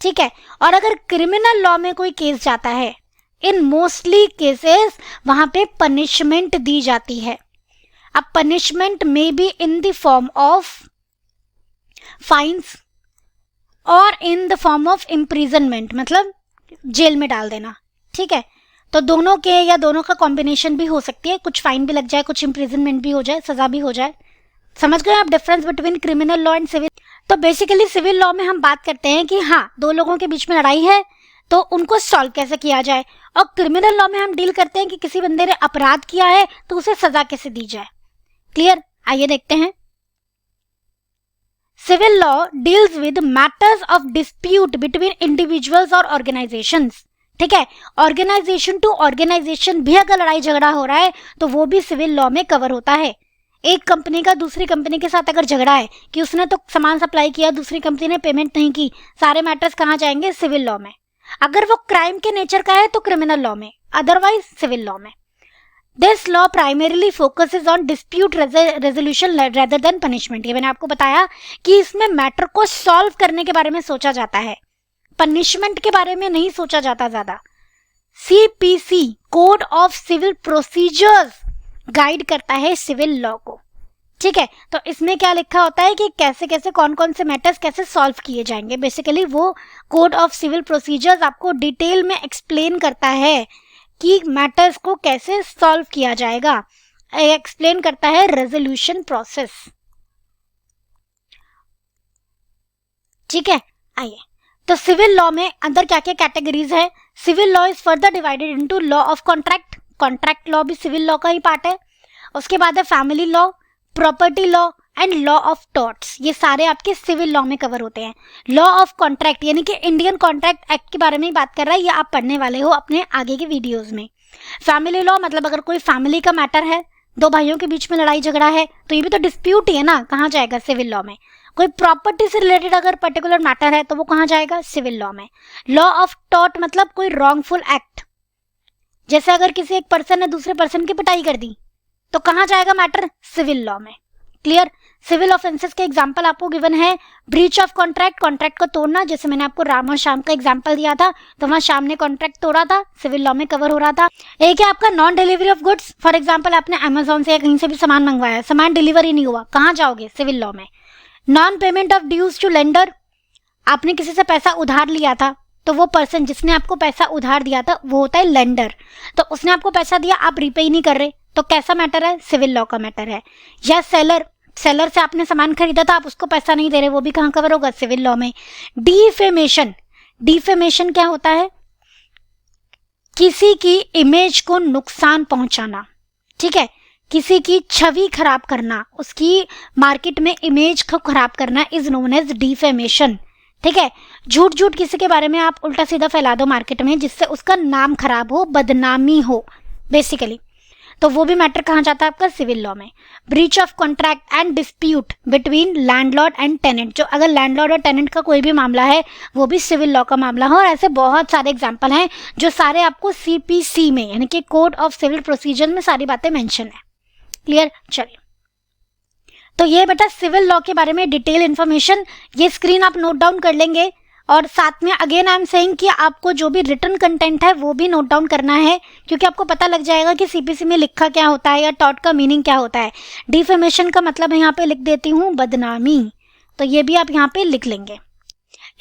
ठीक है। और अगर क्रिमिनल लॉ में कोई केस जाता है, इन मोस्टली केसेस वहां पे पनिशमेंट दी जाती है। अब punishment may be in the form of fines और in the form of imprisonment, मतलब जेल में डाल देना, ठीक है। तो दोनों के या दोनों का कॉम्बिनेशन भी हो सकती है, कुछ फाइन भी लग जाए, कुछ इम्प्रिजनमेंट भी हो जाए, सजा भी हो जाए। समझ गए आप difference between criminal law and civil? तो बेसिकली सिविल लॉ में हम बात करते हैं कि हाँ, दो लोगों के बीच में लड़ाई है तो उनको सॉल्व कैसे किया जाए। और क्रिमिनल लॉ में हम डील करते हैं कि किसी बंदे ने अपराध किया है तो उसे सजा कैसे दी जाए। क्लियर? आइए देखते हैं। Civil law deals with matters of dispute between individuals और ऑर्गेनाइजेशंस, ठीक है। ऑर्गेनाइजेशन टू ऑर्गेनाइजेशन भी अगर लड़ाई झगड़ा हो रहा है तो वो भी सिविल लॉ में कवर होता है। एक कंपनी का दूसरी कंपनी के साथ अगर झगड़ा है कि उसने तो सामान सप्लाई किया, दूसरी कंपनी ने पेमेंट नहीं की, सारे मैटर्स कहाँ जाएंगे? सिविल लॉ में। अगर वो क्राइम के नेचर का है तो क्रिमिनल लॉ में, अदरवाइज सिविल लॉ में। This law primarily focuses on dispute resolution rather than punishment. ये मैंने आपको बताया कि इसमें मैटर को सॉल्व करने के बारे में सोचा जाता है, पनिशमेंट के बारे में नहीं सोचा जाता ज्यादा। CPC code of civil procedures guide करता है सिविल लॉ को, ठीक है। तो इसमें क्या लिखा होता है कि कैसे कैसे कौन कौन से मैटर्स कैसे सॉल्व किए जाएंगे। बेसिकली वो कोड ऑफ सिविल प्रोसीजर्स आपको डिटेल में एक्सप्लेन करता है कि मैटर्स को कैसे सॉल्व किया जाएगा, एक्सप्लेन करता है रेजोल्यूशन प्रोसेस, ठीक है। आइए, तो सिविल लॉ में अंदर क्या क्या कैटेगरीज है। Civil law is further divided into law of contract, contract law भी सिविल लॉ का ही पार्ट है। उसके बाद है family law, property law and law of torts, ये सारे आपके सिविल लॉ में कवर होते हैं। लॉ ऑफ कॉन्ट्रैक्ट यानी कि इंडियन कॉन्ट्रैक्ट एक्ट के बारे में ही बात कर रहा है, ये आप पढ़ने वाले हो अपने आगे के वीडियोस में। फैमिली लॉ मतलब अगर कोई फैमिली का मैटर है, दो भाइयों के बीच में लड़ाई झगड़ा है, तो ये भी तो डिस्प्यूट ही है ना, कहाँ जाएगा? सिविल लॉ में। कोई प्रॉपर्टी से रिलेटेड अगर पर्टिकुलर मैटर है तो वो कहाँ जाएगा? सिविल लॉ में। लॉ ऑफ टॉर्ट मतलब कोई रॉन्गफुल एक्ट, जैसे अगर किसी एक पर्सन ने दूसरे पर्सन की पिटाई कर दी तो कहाँ जाएगा मैटर? सिविल लॉ में। क्लियर? सिविल ऑफेंसेस के एग्जांपल आपको गिवन है, ब्रीच ऑफ कॉन्ट्रैक्ट, कॉन्ट्रैक्ट को तोड़ना, जैसे मैंने आपको राम और श्याम का एग्जांपल दिया था, तो वहां श्याम ने कॉन्ट्रैक्ट तोड़ा था, सिविल लॉ में कवर हो रहा था। एक है आपका non delivery of goods, for example आपने अमेजोन से या कहीं से भी सामान मंगवाया, सामान डिलीवरी नहीं हुआ, कहाँ जाओगे? सिविल लॉ में। Non payment of dues to lender, आपने किसी से पैसा उधार लिया था, तो वो पर्सन जिसने आपको पैसा उधार दिया था वो होता है लेंडर, तो उसने आपको पैसा दिया, आप रीपे ही नहीं कर रहे, तो कैसा मैटर है? सिविल लॉ का मैटर है। या सेलर, सेलर से आपने सामान खरीदा था, आप उसको पैसा नहीं दे रहे, वो भी कहाँ कवर होगा? सिविल लॉ में। डिफेमेशन, डिफेमेशन क्या होता है? किसी की इमेज को नुकसान पहुंचाना, ठीक है, किसी की छवि खराब करना, उसकी मार्केट में इमेज को खराब करना इज नोन एज डिफेमेशन, ठीक है। झूठ झूठ किसी के बारे में आप उल्टा सीधा फैला दो मार्केट में जिससे उसका नाम खराब हो, बदनामी हो बेसिकली, तो वो भी मैटर कहाँ जाता है आपका? सिविल लॉ में। Breach of contract and dispute between landlord and tenant, जो अगर लैंडलॉर्ड और टेनेंट का कोई भी मामला है वो भी सिविल लॉ का मामला है। और ऐसे बहुत सारे एग्जांपल हैं जो सारे आपको सीपीसी में यानी कि कोड ऑफ सिविल प्रोसीजर में सारी बातें मेंशन है। क्लियर? चलिए, तो ये बेटा सिविल लॉ के बारे में डिटेल इन्फॉर्मेशन, ये स्क्रीन आप नोट डाउन कर लेंगे। और साथ में अगेन आई एम सेइंग कि आपको जो भी रिटन कंटेंट है वो भी नोट डाउन करना है, क्योंकि आपको पता लग जाएगा कि सीपीसी में लिखा क्या होता है या टॉट का मीनिंग क्या होता है। डिफेमेशन का मतलब यहाँ पे लिख देती हूँ बदनामी, तो ये भी आप यहाँ पे लिख लेंगे।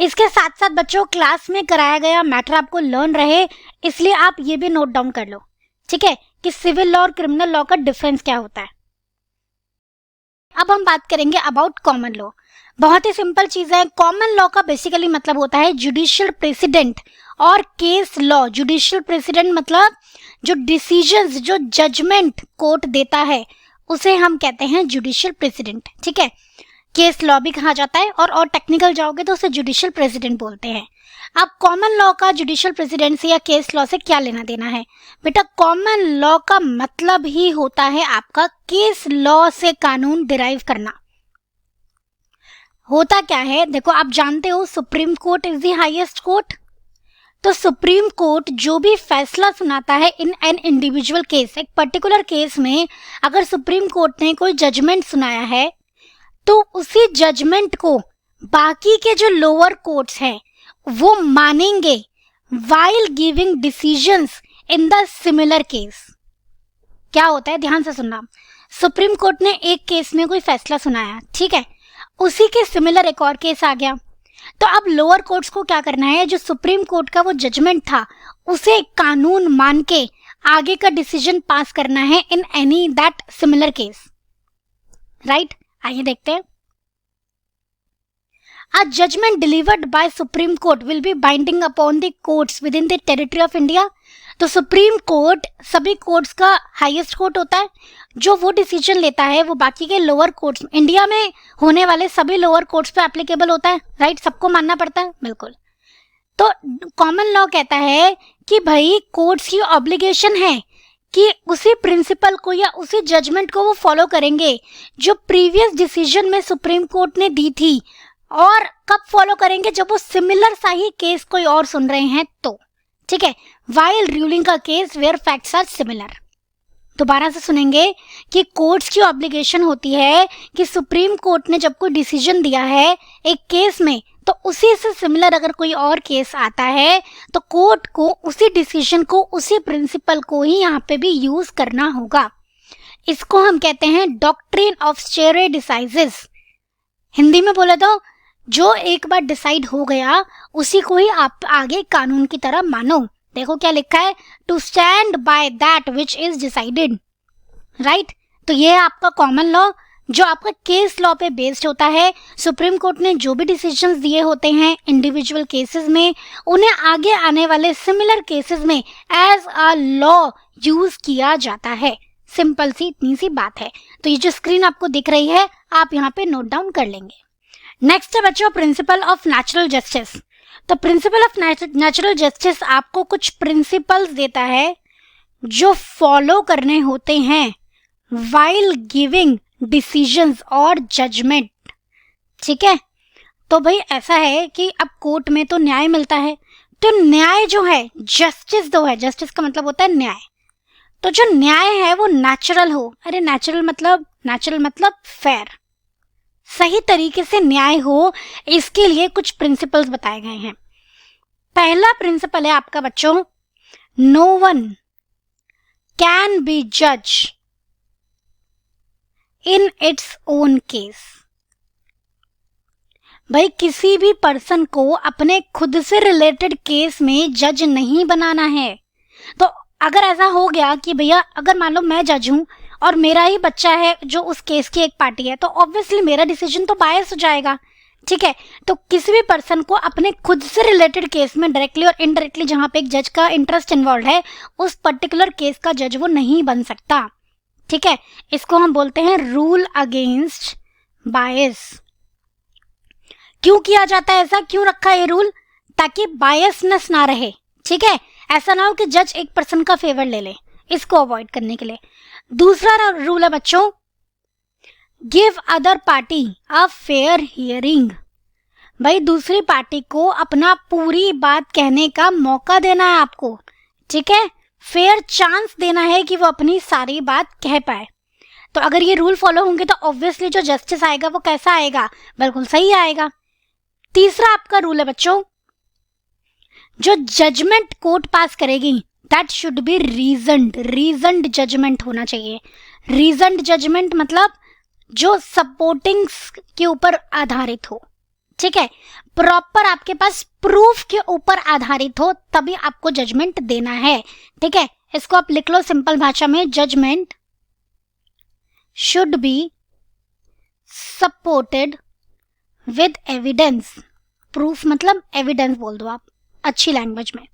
इसके साथ साथ बच्चों क्लास में कराया गया मैटर आपको लर्न रहे, इसलिए आप ये भी नोट डाउन कर लो ठीक है, कि सिविल लॉ और क्रिमिनल लॉ का डिफरेंस क्या होता है। अब हम बात करेंगे अबाउट कॉमन लॉ। बहुत ही सिंपल चीज है। कॉमन लॉ का बेसिकली मतलब होता है जुडिशियल प्रेसिडेंट और केस लॉ। जुडिशियल प्रेसिडेंट मतलब जो डिसीजंस, जो जजमेंट कोर्ट देता है उसे हम कहते हैं जुडिशियल प्रेसिडेंट, ठीक है। केस लॉ भी कहा जाता है और टेक्निकल जाओगे तो उसे जुडिशियल प्रेसिडेंट बोलते हैं। अब कॉमन लॉ का जुडिशियल प्रेसिडेंसी या केस लॉ से क्या लेना देना है बेटा? कॉमन लॉ का मतलब ही होता है आपका केस लॉ से कानून डिराइव करना। होता क्या है, देखो आप जानते हो supreme court is the highest court. तो सुप्रीम कोर्ट जो भी फैसला सुनाता है इन एन इंडिविजुअल केस, एक पर्टिकुलर केस में अगर सुप्रीम कोर्ट ने कोई जजमेंट सुनाया है तो उसी जजमेंट को बाकी के जो लोअर कोर्ट्स हैं वो मानेंगे while giving decisions in the similar case. क्या होता है, ध्यान से सुनना। सुप्रीम कोर्ट ने एक केस में कोई फैसला सुनाया, ठीक है, उसी के सिमिलर एक और केस आ गया, तो अब लोअर कोर्ट्स को क्या करना है, जो सुप्रीम कोर्ट का वो जजमेंट था उसे कानून मान के आगे का डिसीजन पास करना है in any that similar case, right. आइए देखते हैं। A judgment delivered by Supreme Court will be binding upon the courts within the territory of India। तो सुप्रीम कोर्ट सभी कोर्ट्स का हाईएस्ट कोर्ट होता है। जो वो डिसीजन लेता है वो बाकी के लोअर कोर्ट्स, इंडिया में होने वाले सभी लोअर कोर्ट्स पे एप्लीकेबल होता है, राइट। सबको मानना पड़ता है, बिल्कुल। तो कॉमन लॉ कहता है कि भाई कोर्ट्स की ऑब्लिगेशन है कि उसी प्रिंसिपल को या उसी जजमेंट को वो फॉलो करेंगे जो प्रीवियस डिसीजन में सुप्रीम कोर्ट ने दी थी। और कब फॉलो करेंगे, जब वो सिमिलर सा ही केस कोई और सुन रहे हैं तो, ठीक है, वाइल रूलिंग का case where facts are similar. दोबारा से सुनेंगे कि कोर्ट्स की ऑब्लिगेशन होती है कि सुप्रीम कोर्ट ने जब कोई डिसीजन दिया है एक केस में तो उसी से सिमिलर अगर कोई और केस आता है तो कोर्ट को उसी डिसीजन को, उसी प्रिंसिपल को ही यहाँ पे भी यूज करना होगा। इसको हम कहते हैं डॉक्ट्रिन ऑफ स्टेरे डिसाइसिस। हिंदी में बोले तो जो एक बार डिसाइड हो गया उसी को ही आप आगे कानून की तरह मानो। देखो क्या लिखा है, to stand by that which is decided, right. तो ये है आपका कॉमन लॉ जो आपका केस लॉ पे बेस्ड होता है। सुप्रीम कोर्ट ने जो भी डिसीजंस दिए होते हैं इंडिविजुअल केसेस में, उन्हें आगे आने वाले सिमिलर केसेस में एज अ लॉ यूज किया जाता है। सिंपल सी इतनी सी बात है। तो ये जो स्क्रीन आपको दिख रही है आप यहाँ पे नोट डाउन कर लेंगे। नेक्स्ट है बच्चों प्रिंसिपल ऑफ नेचुरल जस्टिस। तो प्रिंसिपल ऑफ नेचुरल जस्टिस आपको कुछ प्रिंसिपल्स देता है जो फॉलो करने होते हैं while गिविंग डिसीजंस और जजमेंट, ठीक है। तो भाई ऐसा है कि अब कोर्ट में तो न्याय मिलता है, तो न्याय जो है, जस्टिस दो है, जस्टिस का मतलब होता है न्याय, तो जो न्याय है वो नेचुरल हो। अरे नेचुरल मतलब फेयर, सही तरीके से न्याय हो, इसके लिए कुछ प्रिंसिपल्स बताए गए हैं। पहला प्रिंसिपल है आपका बच्चों, नो वन कैन बी जज इन इट्स ओन केस। भाई किसी भी पर्सन को अपने खुद से रिलेटेड केस में जज नहीं बनाना है। तो अगर ऐसा हो गया कि भैया अगर मान लो मैं जज हूं और मेरा ही बच्चा है जो उस केस की एक पार्टी है, तो ऑब्वियसली मेरा डिसीजन तो बायस हो जाएगा, ठीक है। तो किसी भी पर्सन को अपने खुद से रिलेटेड केस में डायरेक्टली और इनडायरेक्टली जहां पे एक जज का इंटरेस्ट इन्वॉल्व है उस पर्टिकुलर केस का जज वो नहीं बन सकता, ठीक है। इसको हम बोलते हैं रूल अगेंस्ट बायस। क्यों किया जाता है ऐसा, क्यों रखा है ये रूल? ताकि बायसनेस ना रहे, ठीक है। ऐसा ना हो कि जज एक पर्सन का फेवर ले ले, इसको अवॉइड करने के लिए। दूसरा रूल है बच्चों, give other party a fair hearing. भाई दूसरी पार्टी को अपना पूरी बात कहने का मौका देना है आपको, ठीक है। फेयर चांस देना है कि वो अपनी सारी बात कह पाए। तो अगर ये रूल फॉलो होंगे तो ऑब्वियसली जो जस्टिस आएगा वो कैसा आएगा, बिल्कुल सही आएगा। तीसरा आपका रूल है बच्चों, जो जजमेंट कोर्ट पास करेगी दैट शुड बी रीजन्ड जजमेंट होना चाहिए। रीजन्ड जजमेंट मतलब जो सपोर्टिंग के ऊपर आधारित हो, ठीक है। प्रॉपर आपके पास प्रूफ के ऊपर आधारित हो तभी आपको जजमेंट देना है, ठीक है। इसको आप लिख लो सिंपल भाषा में, judgment should be supported with evidence. Proof मतलब एविडेंस बोल दो आप अच्छी लैंग्वेज में।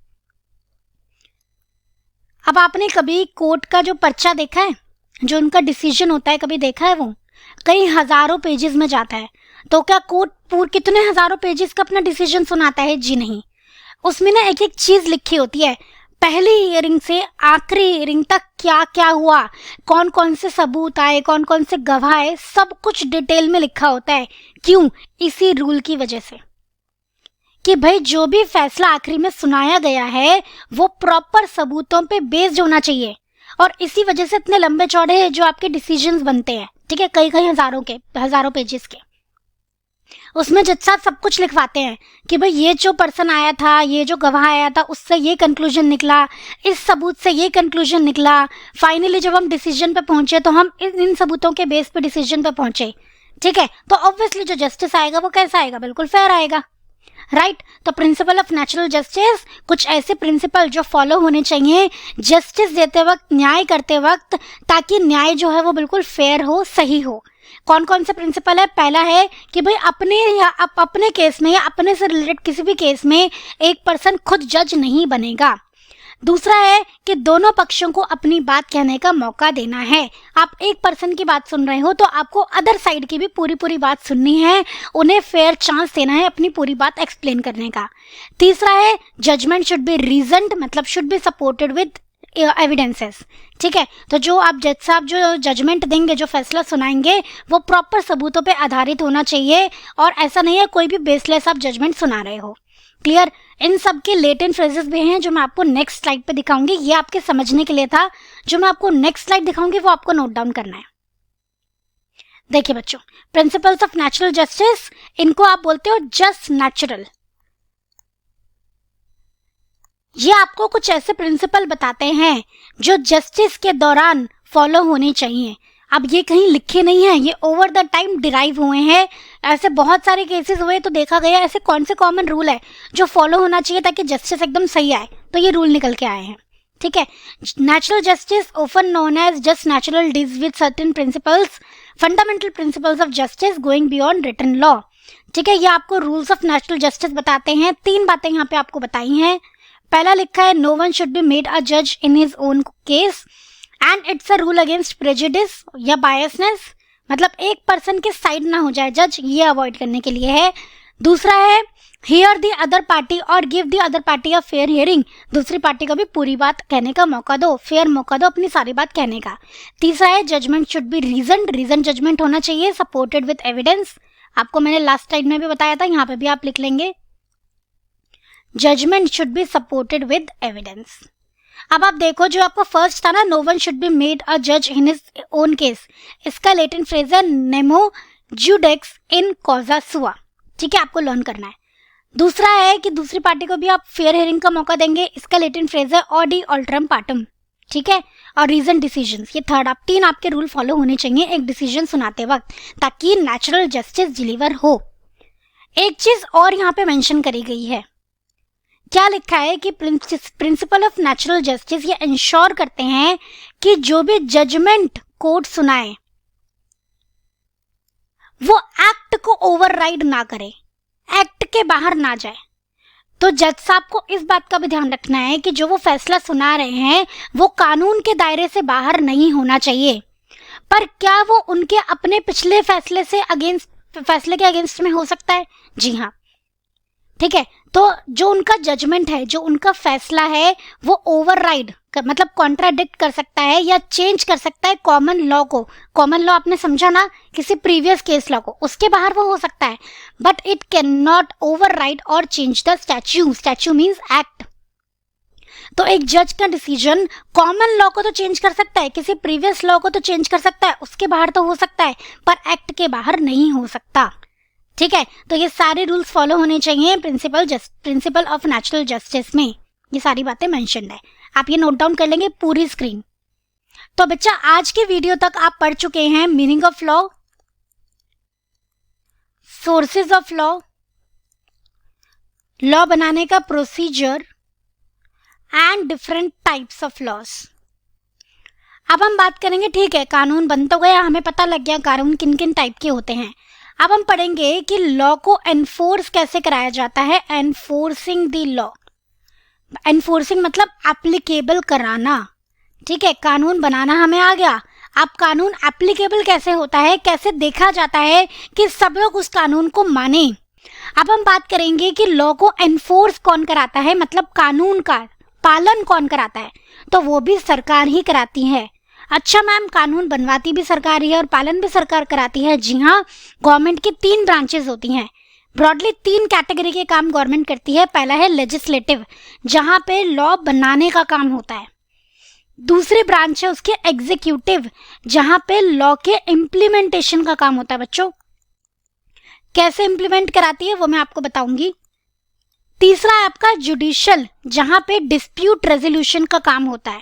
अब आपने कभी कोर्ट का जो पर्चा देखा है, जो उनका डिसीजन होता है, कभी देखा है? वो कई हजारों पेजेस में जाता है। तो क्या कोर्ट कितने हजारों पेजेस का अपना डिसीजन सुनाता है? जी नहीं। उसमें ना एक एक चीज लिखी होती है, पहली हियरिंग से आखिरी हियरिंग तक क्या क्या हुआ, कौन कौन से सबूत आए, कौन कौन से गवाह आए, सब कुछ डिटेल में लिखा होता है। क्यों? इसी रूल की वजह से कि भाई जो भी फैसला आखिरी में सुनाया गया है वो प्रॉपर सबूतों पे बेस्ड होना चाहिए। और इसी वजह से इतने लंबे चौड़े जो आपके डिसीजंस बनते हैं, ठीक है, कई कई हजारों पेजेस के, उसमें जज साहब सब कुछ लिखवाते हैं कि भाई ये जो पर्सन आया था, ये जो गवाह आया था, उससे ये कंक्लूजन निकला, इस सबूत से ये कंक्लूजन निकला, फाइनली जब हम डिसीजन पे पहुंचे तो हम इन सबूतों के बेस पे डिसीजन पे पहुंचे। ठीक है, तो ऑब्वियसली जो जस्टिस आएगा वो कैसा आएगा? बिल्कुल फेयर आएगा, राइट। तो प्रिंसिपल ऑफ नेचुरल जस्टिस, कुछ ऐसे प्रिंसिपल जो फॉलो होने चाहिए जस्टिस देते वक्त, न्याय करते वक्त, ताकि न्याय जो है वो बिल्कुल फेयर हो, सही हो। कौन कौन से प्रिंसिपल है? पहला है कि भाई अपने केस में या अपने से रिलेटेड किसी भी केस में एक पर्सन खुद जज नहीं बनेगा। दूसरा है कि दोनों पक्षों को अपनी बात कहने का मौका देना है। आप एक पर्सन की बात सुन रहे हो तो आपको अदर साइड की भी पूरी बात सुननी है, उन्हें फेयर चांस देना है अपनी पूरी बात एक्सप्लेन करने का। तीसरा है जजमेंट शुड बी रीजन्ड, मतलब should be supported with evidences. ठीक है, तो जो आप जज साहब जो जजमेंट देंगे, जो फैसला सुनाएंगे, वो प्रॉपर सबूतों पे आधारित होना चाहिए और ऐसा नहीं है कोई भी बेसलेस आप जजमेंट सुना रहे हो। क्लियर? इन सब के लेटेंट फ्रेजेस भी हैं जो मैं आपको नेक्स्ट स्लाइड पे दिखाऊंगी। ये आपके समझने के लिए था। जो मैं आपको नेक्स्ट स्लाइड दिखाऊंगी वो आपको नोट डाउन करना है। देखिए बच्चों, प्रिंसिपल्स ऑफ नेचुरल जस्टिस, इनको आप बोलते हो जस्ट नेचुरल। ये आपको कुछ ऐसे प्रिंसिपल बताते हैं जो जस्टिस के दौरान फॉलो होने चाहिए। अब ये कहीं लिखे नहीं है, ये ओवर द टाइम डिराइव हुए हैं। ऐसे बहुत सारे केसेस हुए तो देखा गया ऐसे कौन से कॉमन रूल है जो फॉलो होना चाहिए ताकि जस्टिस एकदम सही आए, तो ये रूल निकल के आए हैं। ठीक है, natural justice often known as just natural deals with certain principles, fundamental principles of justice going beyond written law. ठीक है, ये आपको रूल्स ऑफ नेचुरल जस्टिस बताते हैं। 3 बातें यहाँ पे आपको बताई हैं। पहला लिखा है no one should be made a जज in his own case and it's a rule against prejudice या बायसनेस, मतलब एक पर्सन के साइड ना हो जाए जज, ये अवॉइड करने के लिए है। दूसरा है हियर द अदर पार्टी और give the other party a fair hearing, दूसरी पार्टी को भी पूरी बात कहने का मौका दो, फेयर मौका दो अपनी सारी बात कहने का। तीसरा है judgment should be reason judgment होना चाहिए, सपोर्टेड विद एविडेंस। आपको मैंने लास्ट स्लाइड में भी बताया था, यहाँ पे भी आप लिख लेंगे judgment should be supported with evidence. अब आप देखो जो आपका फर्स्ट था ना, no one should be made a जज इन हिज ओन केस, इसका लेटेंट फ्रेज है नेमो जुडेक्स इन कॉजा सुआ। ठीक है, आपको लर्न करना है। दूसरा है कि दूसरी पार्टी को भी आप फेयर हियरिंग का मौका देंगे, इसका लेटेंट फ्रेज है ऑडी ऑल्ट्रम पार्टम। ठीक है, और रीजन डिसीजंस, ये थर्ड। आप 3 आपके रूल फॉलो होने चाहिए एक डिसीजन सुनाते वक्त ताकि नेचुरल जस्टिस डिलीवर हो। एक चीज और यहाँ पे मेंशन करी गई है, क्या लिखा है कि प्रिंसिपल ऑफ नेचुरल जस्टिस ये इंश्योर करते हैं कि जो भी जजमेंट कोर्ट सुनाए वो एक्ट को ओवरराइड ना करे, एक्ट के बाहर ना जाए। तो जज साहब को इस बात का भी ध्यान रखना है कि जो वो फैसला सुना रहे हैं वो कानून के दायरे से बाहर नहीं होना चाहिए, पर क्या वो उनके अपने पिछले फैसले के अगेंस्ट में हो सकता है? जी हाँ। ठीक है, तो जो उनका जजमेंट है, जो उनका फैसला है, वो ओवरराइड मतलब कॉन्ट्राडिक्ट कर सकता है या चेंज कर सकता है कॉमन लॉ को। कॉमन लॉ आपने समझा ना, किसी प्रीवियस केस लॉ को, उसके बाहर वो हो सकता है, but it can not override और change the statue. Statue means act. तो एक जज का डिसीजन कॉमन लॉ को तो चेंज कर सकता है, किसी प्रीवियस लॉ को तो चेंज कर सकता है, उसके बाहर तो हो सकता है, पर एक्ट के बाहर नहीं हो सकता। ठीक है, तो ये सारे रूल्स फॉलो होने चाहिए प्रिंसिपल ऑफ नेचुरल जस्टिस में। ये सारी बातें मेंशन्ड है, आप ये नोट डाउन कर लेंगे पूरी स्क्रीन। तो बच्चा आज के वीडियो तक आप पढ़ चुके हैं meaning of law, sources of law, law बनाने का procedure and different types of loss. अब हम बात करेंगे, ठीक है कानून बन तो गया, हमें पता लग गया कानून किन किन टाइप के होते हैं। अब हम पढ़ेंगे कि लॉ को एनफोर्स कैसे कराया जाता है। एनफोर्सिंग द लॉ, एनफोर्सिंग मतलब एप्लीकेबल कराना, ठीक है। कानून बनाना हमें आ गया, अब कानून एप्लीकेबल कैसे होता है, कैसे देखा जाता है कि सब लोग उस कानून को माने। अब हम बात करेंगे कि लॉ को एनफोर्स कौन कराता है, मतलब कानून का पालन कौन कराता है, तो वो भी सरकार ही कराती है। अच्छा मैम, कानून बनवाती भी सरकार ही है और पालन भी सरकार कराती है। जी हाँ, गवर्नमेंट की 3 ब्रांचेस होती हैं। ब्रॉडली 3 कैटेगरी के काम गवर्नमेंट करती है। पहला है लेजिस्लेटिव, जहां पे लॉ बनाने का काम होता है। दूसरी ब्रांच है उसकी एग्जीक्यूटिव, जहां पे लॉ के इम्प्लीमेंटेशन का काम होता है। बच्चों कैसे इम्प्लीमेंट कराती है वो मैं आपको बताऊंगी। तीसरा है आपका जुडिशियल, जहां पे डिस्प्यूट रेजोल्यूशन का काम होता है।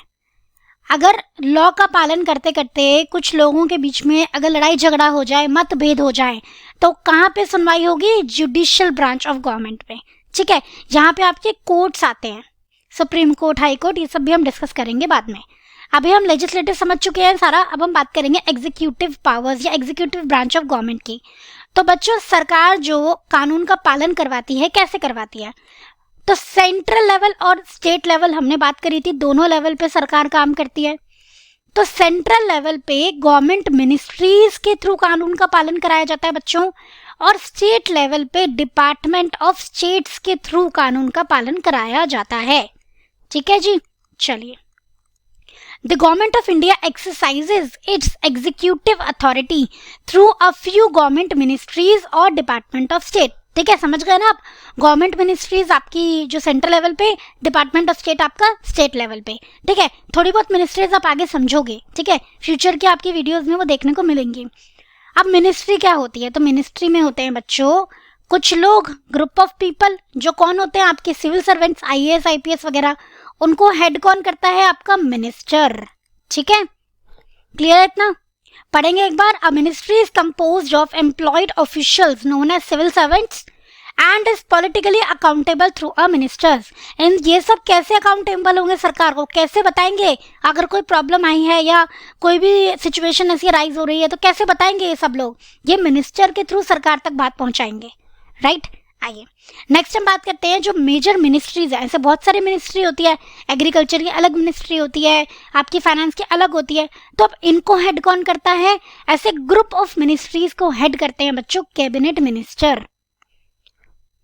अगर लॉ का पालन करते करते कुछ लोगों के बीच में अगर लड़ाई झगड़ा हो जाए, मतभेद हो जाए, तो कहाँ पे सुनवाई होगी, जुडिशियल ब्रांच ऑफ गवर्नमेंट पे, ठीक है। यहाँ पे आपके कोर्ट्स आते हैं, सुप्रीम कोर्ट, हाई कोर्ट, ये सब भी हम डिस्कस करेंगे बाद में। अभी हम लेजिस्लेटिव समझ चुके हैं सारा, अब हम बात करेंगे एग्जीक्यूटिव पावर्स या एग्जीक्यूटिव ब्रांच ऑफ गवर्नमेंट की। तो बच्चों सरकार जो कानून का पालन करवाती है, कैसे करवाती है, तो सेंट्रल लेवल और स्टेट लेवल हमने बात करी थी, दोनों लेवल पे सरकार काम करती है। तो सेंट्रल लेवल पे गवर्नमेंट मिनिस्ट्रीज के थ्रू कानून का पालन कराया जाता है बच्चों, और स्टेट लेवल पे डिपार्टमेंट ऑफ स्टेट्स के थ्रू कानून का पालन कराया जाता है, ठीक है जी। चलिए, The Government of India exercises its executive authority through a few government ministries और Department of State, ठीक है, समझ गए ना आप। गवर्नमेंट मिनिस्ट्रीज आपकी जो सेंट्रल लेवल पे, डिपार्टमेंट ऑफ स्टेट आपका स्टेट लेवल पे, ठीक है। थोड़ी बहुत मिनिस्ट्रीज आप आगे समझोगे, ठीक है, फ्यूचर के आपकी वीडियोस में वो देखने को मिलेंगी। अब मिनिस्ट्री क्या होती है, तो मिनिस्ट्री में होते हैं बच्चों कुछ लोग, ग्रुप ऑफ पीपल, जो कौन होते हैं आपके सिविल सर्वेंट्स, IAS IPS वगैरह, उनको हेड कौन करता है, आपका मिनिस्टर, ठीक है। क्लियर है इतना, पढ़ेंगे एक बार। A ministry is composed of employed officials known as civil servants and is politically accountable through a ministers. And ये सब कैसे अकाउंटेबल होंगे सरकार को, कैसे बताएंगे, अगर कोई प्रॉब्लम आई है या कोई भी सिचुएशन ऐसी राइज हो रही है तो कैसे बताएंगे ये सब लोग, ये मिनिस्टर के थ्रू सरकार तक बात पहुंचाएंगे, राइट। आइए नेक्स्ट हम बात करते हैं जो मेजर मिनिस्ट्रीज है। ऐसे बहुत सारी मिनिस्ट्री होती है, एग्रीकल्चर की अलग मिनिस्ट्री होती है, आपकी फाइनेंस की अलग होती है, तो अब इनको हेड कौन करता है, ऐसे ग्रुप ऑफ मिनिस्ट्रीज को हेड करते हैं बच्चों कैबिनेट मिनिस्टर,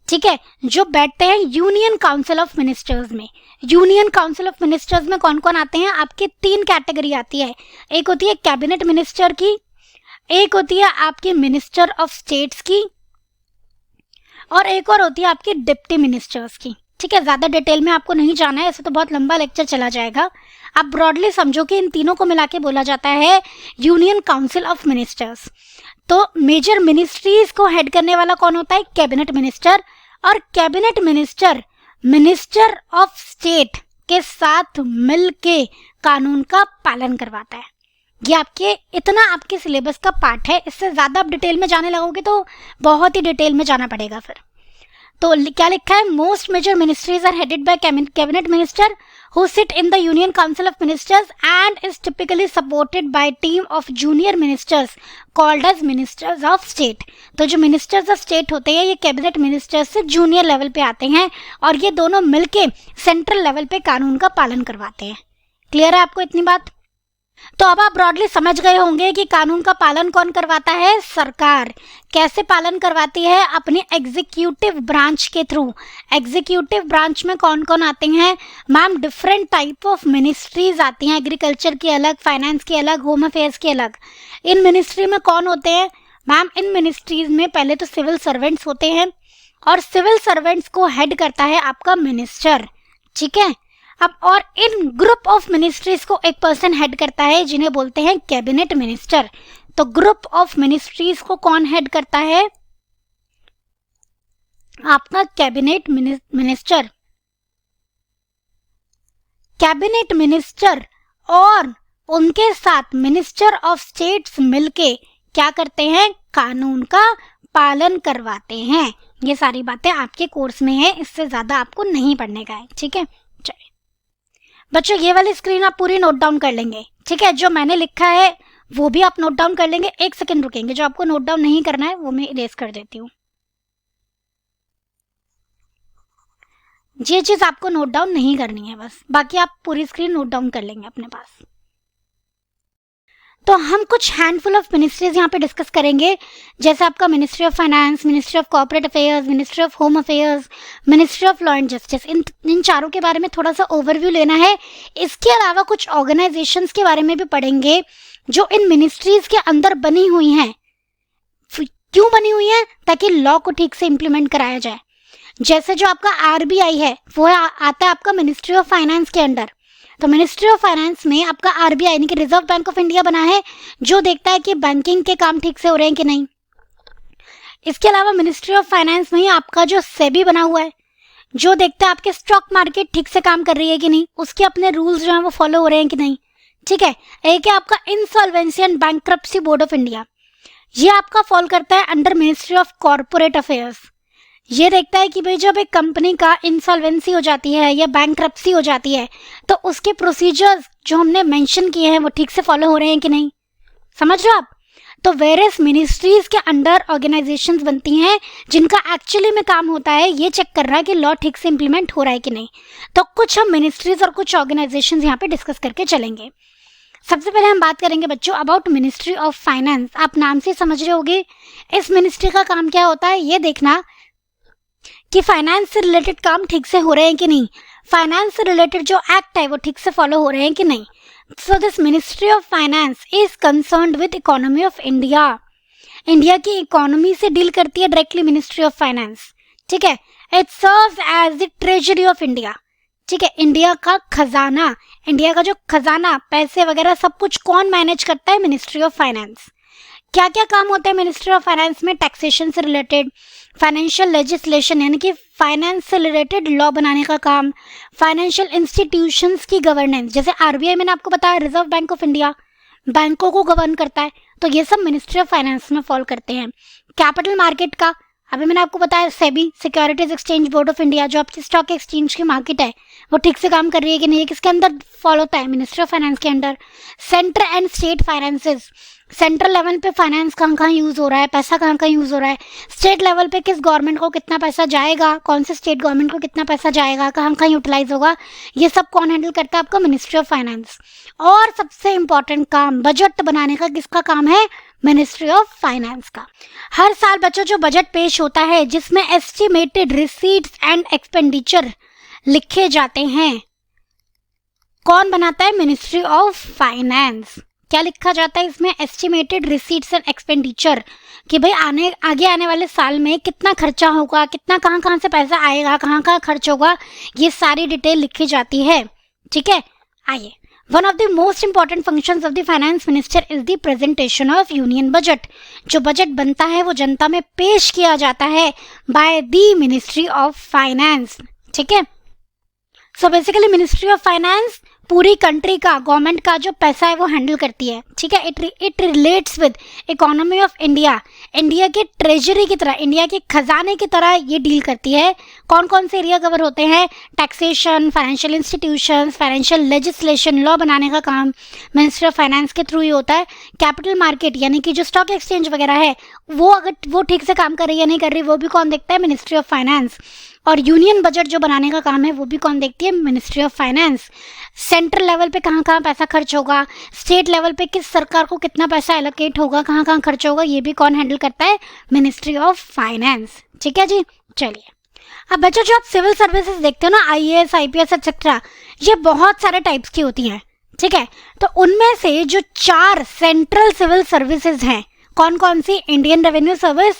ठीक है, जो बैठते हैं यूनियन काउंसिल ऑफ मिनिस्टर्स में। यूनियन काउंसिल ऑफ मिनिस्टर्स में कौन कौन आते हैं, आपके 3 कैटेगरी आती है। एक होती है कैबिनेट मिनिस्टर की, एक होती है आपकी मिनिस्टर ऑफ स्टेट्स की, और एक और होती है आपकी डिप्टी मिनिस्टर्स की, ठीक है। ज्यादा डिटेल में आपको नहीं जाना है, ऐसे तो बहुत लंबा लेक्चर चला जाएगा। आप ब्रॉडली समझो कि इन तीनों को मिला के बोला जाता है यूनियन काउंसिल ऑफ मिनिस्टर्स। तो मेजर मिनिस्ट्रीज को हेड करने वाला कौन होता है, कैबिनेट मिनिस्टर, और cabinet minister minister of state के साथ मिलके कानून का पालन करवाता है। ये आपके इतना आपके सिलेबस का पार्ट है, इससे ज्यादा आप डिटेल में जाने लगोगे तो बहुत ही डिटेल में जाना पड़ेगा फिर। तो क्या लिखा है, most major ministries are headed by cabinet minister who sit in the union council of ministers and is typically supported by team of junior ministers called as ministers of state. तो जो मिनिस्टर्स ऑफ स्टेट होते हैं ये cabinet ministers से junior level पे आते हैं और ये दोनों मिलके सेंट्रल लेवल पे कानून का पालन करवाते हैं। क्लियर है आपको इतनी बात? तो अब आप ब्रॉडली समझ गए होंगे कि कानून का पालन कौन करवाता है, सरकार। कैसे पालन करवाती है, अपनी एग्जीक्यूटिव ब्रांच के थ्रू। एग्जीक्यूटिव ब्रांच में कौन कौन आते हैं ma'am, different type of ministries आती हैं, एग्रीकल्चर की अलग, फाइनेंस की अलग, होम अफेयर्स की अलग। इन मिनिस्ट्री में कौन होते हैं मैम, इन मिनिस्ट्रीज में पहले तो सिविल सर्वेंट्स होते हैं और सिविल सर्वेंट्स को हेड करता है आपका मिनिस्टर, ठीक है। अब और इन ग्रुप ऑफ मिनिस्ट्रीज को एक पर्सन हेड करता है जिन्हें बोलते हैं कैबिनेट मिनिस्टर। तो ग्रुप ऑफ मिनिस्ट्रीज को कौन हेड करता है, आपका कैबिनेट मिनिस्टर। कैबिनेट मिनिस्टर और उनके साथ मिनिस्टर ऑफ स्टेट्स मिलके क्या करते हैं, कानून का पालन करवाते हैं। ये सारी बातें आपके कोर्स में है, इससे ज्यादा आपको नहीं पढ़ने का है, ठीक है। चलिए बच्चों ये वाली स्क्रीन आप पूरी नोट डाउन कर लेंगे, ठीक है, जो मैंने लिखा है वो भी आप नोट डाउन कर लेंगे। एक सेकंड रुकेंगे, जो आपको नोट डाउन नहीं करना है वो मैं इरेज कर देती हूँ। ये चीज आपको नोट डाउन नहीं करनी है बस, बाकी आप पूरी स्क्रीन नोट डाउन कर लेंगे अपने पास। तो हम कुछ हैंडफुल ऑफ मिनिस्ट्रीज यहाँ पे डिस्कस करेंगे, जैसे आपका ministry of finance, ministry of corporate affairs, ministry of home affairs, ministry of law and justice. इन चारों के बारे में थोड़ा सा ओवरव्यू लेना है। इसके अलावा कुछ ऑर्गेनाइजेशंस के बारे में भी पढ़ेंगे जो इन मिनिस्ट्रीज के अंदर बनी हुई हैं। क्यों बनी हुई हैं? ताकि लॉ को ठीक से इंप्लीमेंट कराया जाए। जैसे जो आपका आरबीआई है वो आता है आपका मिनिस्ट्री ऑफ फाइनेंस के अंडर। तो मिनिस्ट्री ऑफ फाइनेंस में आपका आरबीआई यानी कि रिजर्व बैंक ऑफ इंडिया बना है, जो देखता है कि बैंकिंग के काम ठीक से हो रहे हैं कि नहीं। इसके अलावा मिनिस्ट्री ऑफ फाइनेंस में ही आपका जो सेबी बना हुआ है, जो देखता है आपके स्टॉक मार्केट ठीक से काम कर रही है कि नहीं, उसके अपने रूल्स जो हैं वो फॉलो हो रहे हैं कि नहीं। ठीक है, एक है आपका insolvency and bankruptcy board of India, ये आपका फॉल करता है under ministry of corporate affairs. ये देखता है कि भाई जब एक कंपनी का इंसॉल्वेंसी हो जाती है या बैंक्रप्सी हो जाती है तो उसके प्रोसीजर्स जो हमने मेंशन किए हैं वो ठीक से फॉलो हो रहे हैं कि नहीं। समझ रहे हो आप? तो वेरियस मिनिस्ट्रीज के अंडर ऑर्गेनाइजेशंस बनती हैं जिनका एक्चुअली में काम होता है ये चेक करना कि लॉ ठीक से इंप्लीमेंट हो रहा है कि नहीं। तो कुछ हम मिनिस्ट्रीज और कुछ ऑर्गेनाइजेशंस यहाँ पे डिस्कस करके चलेंगे। सबसे पहले हम बात करेंगे बच्चों अबाउट मिनिस्ट्री ऑफ फाइनेंस। आप नाम से समझ रहे होंगे इस मिनिस्ट्री का काम क्या होता है, ये देखना कि फाइनेंस से रिलेटेड काम ठीक से हो रहे हैं कि नहीं, फाइनेंस से रिलेटेड जो एक्ट है वो ठीक से फॉलो हो रहे हैं कि नहीं। So this ministry of finance is concerned with economy of India. India की इकोनॉमी से डील करती है डायरेक्टली मिनिस्ट्री ऑफ फाइनेंस। ठीक है, it serves as the treasury of India. ठीक है, इंडिया का खजाना, इंडिया का जो खजाना पैसे वगैरह सब कुछ कौन मैनेज करता है? Ministry of finance. क्या क्या काम होते हैं मिनिस्ट्री ऑफ फाइनेंस में? टैक्सेशन से रिलेटेड, फाइनेंशियल लेजिस्लेशन यानी कि फाइनेंस से रिलेटेड लॉ बनाने का काम, फाइनेंशियल इंस्टीट्यूशंस की गवर्नेंस, जैसे आरबीआई मैंने आपको बताया रिजर्व बैंक ऑफ इंडिया बैंकों को गवर्न करता है, तो ये सब मिनिस्ट्री ऑफ फाइनेंस में फॉल करते हैं। कैपिटल मार्केट का अभी मैंने आपको बताया SEBI securities exchange board of India, जो आपकी स्टॉक एक्सचेंज की मार्केट है वो ठीक से काम कर रही है कि नहीं, किसके अंदर फॉलो होता है? मिनिस्ट्री ऑफ फाइनेंस के under. Centre and state finances, central level पे फाइनेंस कहाँ यूज़ हो रहा है, पैसा कहाँ यूज़ हो रहा है, स्टेट लेवल पे किस गवर्नमेंट को कितना पैसा जाएगा, कौन से स्टेट गवर्नमेंट को कितना पैसा जाएगा, कहाँ यूटिलाइज होगा, ये सब कौन हैंडल करता है? आपका मिनिस्ट्री ऑफ फाइनेंस। और सबसे इंपॉर्टेंट काम बजट बनाने का किसका काम है? मिनिस्ट्री ऑफ फाइनेंस का। हर साल बच्चों जो बजट पेश होता है जिसमें एस्टिमेटेड रिसीट्स एंड एक्सपेंडिचर लिखे जाते हैं, कौन बनाता है? Ministry of finance. क्या लिखा जाता है इसमें? एस्टिमेटेड रिसीट्स एंड एक्सपेंडिचर, कि भाई आगे आने वाले साल में कितना खर्चा होगा, कितना कहाँ से पैसा आएगा, कहाँ खर्च होगा, ये सारी डिटेल लिखी जाती है। ठीक है, आइए, one of the most important functions of the finance minister is the presentation of union budget. जो बजट बनता है वो जनता में पेश किया जाता है by the ministry of finance. ठीक है, so basically ministry of finance पूरी कंट्री का, गवर्नमेंट का जो पैसा है वो हैंडल करती है। ठीक है, it relates with economy of India, India के ट्रेजरी की तरह, इंडिया के खजाने की तरह ये डील करती है। कौन कौन से एरिया कवर होते हैं? Taxation, financial institutions, financial legislation, law बनाने का काम मिनिस्ट्री ऑफ फाइनेंस के थ्रू ही होता है। कैपिटल मार्केट यानी कि जो स्टॉक एक्सचेंज वगैरह है वो अगर वो ठीक से काम कर रही है नहीं कर रही, वो भी कौन देखता है? Ministry of finance. और यूनियन बजट जो बनाने का काम है वो भी कौन देखती है? Ministry of finance. Central level पे कहाँ पैसा खर्च होगा, स्टेट लेवल पे किस सरकार को कितना पैसा एलोकेट होगा, कहाँ खर्च होगा, ये भी कौन हैंडल करता है? Ministry of finance. ठीक है जी, चलिए अब बच्चों जो आप सिविल सर्विसेज देखते हो ना, आईएएस, आईपीएस एक्सेट्रा, ये बहुत सारे टाइप्स की होती हैं। ठीक है, तो उनमें से जो 4 सेंट्रल सिविल सर्विसेज हैं, कौन कौन सी? Indian revenue service,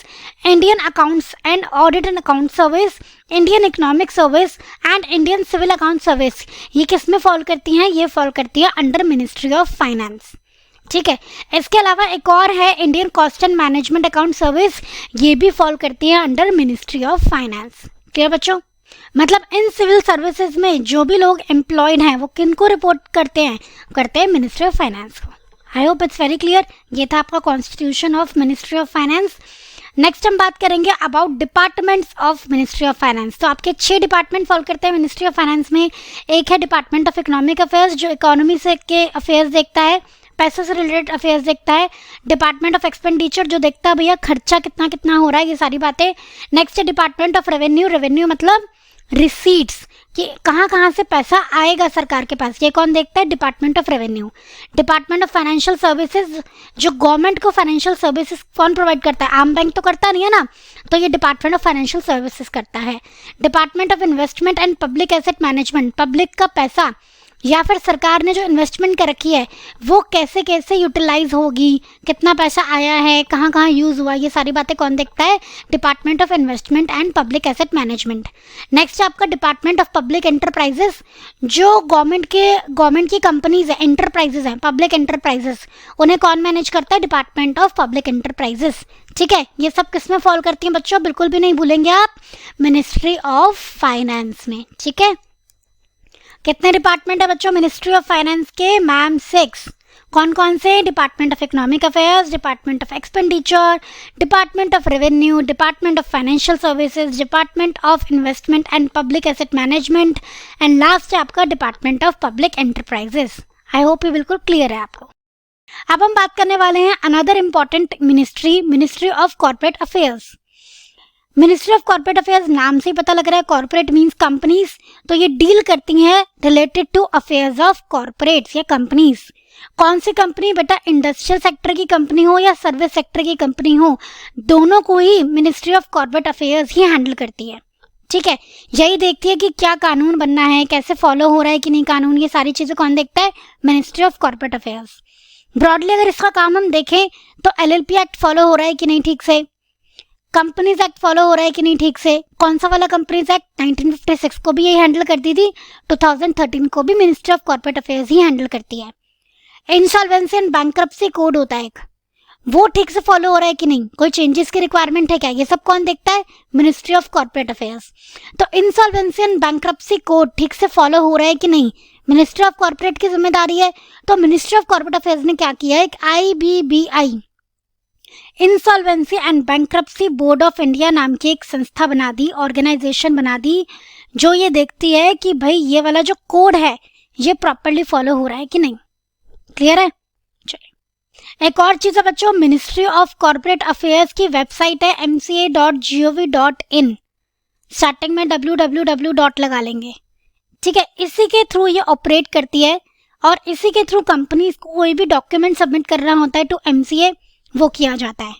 Indian accounts and audit and account service, Indian economic service and Indian civil account service. ये किस में फॉल करती हैं? ये फॉल करती है अंडर मिनिस्ट्री ऑफ फाइनेंस। ठीक है, इसके अलावा एक और है Indian cost and management account service, ये भी फॉल करती है under ministry of finance. Clear बच्चों? मतलब इन सिविल सर्विसेज में जो भी लोग एम्प्लॉयड हैं वो किनको रिपोर्ट करते हैं मिनिस्ट्री ऑफ फाइनेंस को। I hope it's very clear. ये था आपका constitution of ministry of finance. Next हम बात करेंगे about departments of ministry of finance. तो आपके 6 डिपार्टमेंट फॉलो करते हैं मिनिस्ट्री ऑफ फाइनेंस में। एक है डिपार्टमेंट ऑफ इकोनॉमिक अफेयर्स जो इकोनॉमी से के अफेयर्स देखता है, पैसे से रिलेटेड अफेयर्स देखता है। डिपार्टमेंट ऑफ एक्सपेंडिचर जो देखता है भैया खर्चा कितना कितना हो रहा है, ये सारी बातें। नेक्स्ट है डिपार्टमेंट ऑफ रेवेन्यू, रेवेन्यू मतलब रिसीट्स कि कहाँ कहाँ से पैसा आएगा सरकार के पास, ये कौन देखता है, department of revenue. Department of financial services जो गवर्नमेंट को फाइनेंशियल सर्विसेज कौन प्रोवाइड करता है, आम बैंक तो करता नहीं है ना, तो ये डिपार्टमेंट ऑफ फाइनेंशियल सर्विसेज करता है। Department of investment and public asset management, public का पैसा या फिर सरकार ने जो इन्वेस्टमेंट कर रखी है वो कैसे कैसे यूटिलाइज होगी, कितना पैसा आया है, कहाँ कहाँ यूज़ हुआ, ये सारी बातें कौन देखता है, department of investment and public asset management. Next आपका डिपार्टमेंट ऑफ पब्लिक एंटरप्राइजेस जो गवर्नमेंट की कंपनीज है, एंटरप्राइजेस हैं, पब्लिक एंटरप्राइजेस, उन्हें कौन मैनेज करता है, डिपार्टमेंट ऑफ पब्लिक एंटरप्राइजेस। ठीक है, ये सब किस में फॉलो करती हैं बच्चों, बिल्कुल भी नहीं भूलेंगे आप, मिनिस्ट्री ऑफ फाइनेंस में। ठीक है, कितने डिपार्टमेंट है बच्चों मिनिस्ट्री ऑफ फाइनेंस के, मैम 6। कौन कौन से, department of economic affairs, department of expenditure, department of revenue, department of financial services, department of investment and public asset management and last है आपका department of public enterprises. I hope ये बिल्कुल clear है आपको। अब हम बात करने वाले हैं another important ministry, ministry of corporate affairs. Ministry of corporate affairs नाम से ही पता लग रहा है, कॉर्पोरेट मींस कंपनीज, तो ये डील करती हैं related to affairs of corporates या कंपनीज। कौन सी कंपनी बेटा, इंडस्ट्रियल सेक्टर की कंपनी हो या सर्विस सेक्टर की कंपनी हो, दोनों को ही मिनिस्ट्री ऑफ कॉर्पोरेट अफेयर्स ही हैंडल करती है। ठीक है, यही देखती है कि क्या कानून बनना है, कैसे फॉलो हो रहा है कि नहीं कानून, ये सारी चीजें कौन देखता है, ministry of corporate affairs. Broadly अगर इसका काम हम देखें तो LLP एक्ट फॉलो हो रहा है कि नहीं ठीक से, कंपनीज एक्ट फॉलो हो रहा है कि नहीं ठीक से, कौन सा वाला कंपनीज एक्ट 1956 को भी यही हैंडल करती थी, 2013 को भी मिनिस्ट्री ऑफ कॉर्पोरेट अफेयर्स ही हैंडल करती है। इंसॉल्वेंसी एंड बैंक्रप्सी कोड होता है एक, वो ठीक से फॉलो हो रहा है कि नहीं, कोई चेंजेस की रिक्वायरमेंट है क्या, ये सब कौन देखता है, मिनिस्ट्री ऑफ कॉर्पोरेट अफेयर्स। तो इंसॉल्वेंसी एंड बैंक्रप्सी कोड ठीक से फॉलो हो रहा है कि नहीं, मिनिस्ट्री ऑफ कॉर्पोरेट की जिम्मेदारी है। तो मिनिस्ट्री ऑफ कॉर्पोरेट अफेयर्स ने क्या किया, एक IBBI insolvency and bankruptcy board of India नाम की एक संस्था बना दी, ऑर्गेनाइजेशन बना दी, जो ये देखती है कि भाई ये वाला जो कोड है ये प्रॉपर्ली फॉलो हो रहा है कि नहीं। क्लियर है, चलिए एक और चीज है बच्चों, मिनिस्ट्री ऑफ कॉर्पोरेट अफेयर्स की वेबसाइट है mca.gov.in, स्टार्टिंग में www. लगा लेंगे। ठीक है, इसी के थ्रू ये ऑपरेट करती है और इसी के थ्रू कंपनीज को कोई भी डॉक्यूमेंट सबमिट करना होता है टू MCA, वो किया जाता है।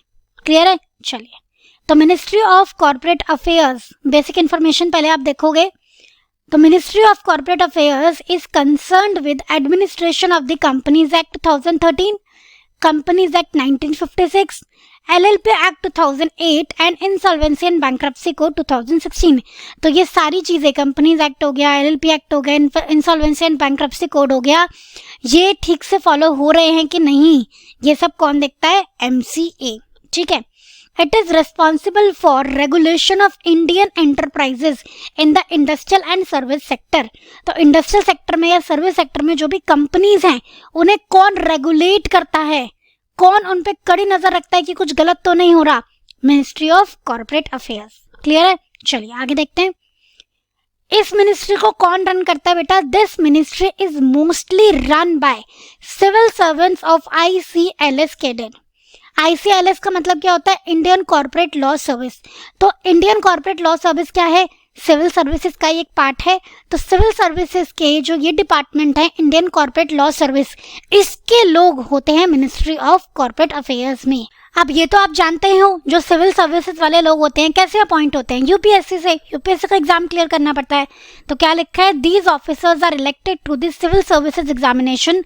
क्लियर है, चलिए तो ministry of corporate affairs, basic information पहले आप देखोगे। तो ministry of corporate affairs is concerned with administration of the companies act 2013, companies act 1956, LLP act 2008 and insolvency and bankruptcy code 2016। तो ये सारी चीजें, कंपनीज एक्ट हो गया, LLP एक्ट हो गया, इंसॉल्वेंसी एंड बैंक्रप्सी कोड हो गया, ये ठीक से फॉलो हो रहे हैं कि नहीं, ये सब कौन देखता है, MCA। ठीक है, it is responsible for regulation of Indian enterprises in the industrial and service sector. तो इंडस्ट्रियल सेक्टर में या सर्विस सेक्टर में जो भी कंपनीज हैं उन्हें कौन रेगुलेट करता है, कौन उन पे कड़ी नजर रखता है कि कुछ गलत तो नहीं हो रहा, ministry of corporate affairs. Clear है, चलिए आगे देखते हैं। इस मिनिस्ट्री को कौन रन करता है बेटा, this ministry is mostly run by civil servants of ICLS cadre. ICLS का मतलब क्या होता है, इंडियन कॉर्पोरेट लॉ सर्विस। तो इंडियन कॉर्पोरेट लॉ सर्विस क्या है, सिविल सर्विसेज का एक पार्ट है। तो सिविल सर्विसेज के जो ये डिपार्टमेंट है, इंडियन कॉर्पोरेट लॉ सर्विस, इसके लोग होते हैं मिनिस्ट्री ऑफ कॉर्पोरेट अफेयर्स में। अब ये तो आप जानते हो, जो सिविल सर्विसेज वाले लोग होते हैं कैसे अपॉइंट होते हैं, यूपीएससी से, यूपीएससी का एग्जाम क्लियर करना पड़ता है। तो क्या लिखा है, these officers are elected to this civil services examination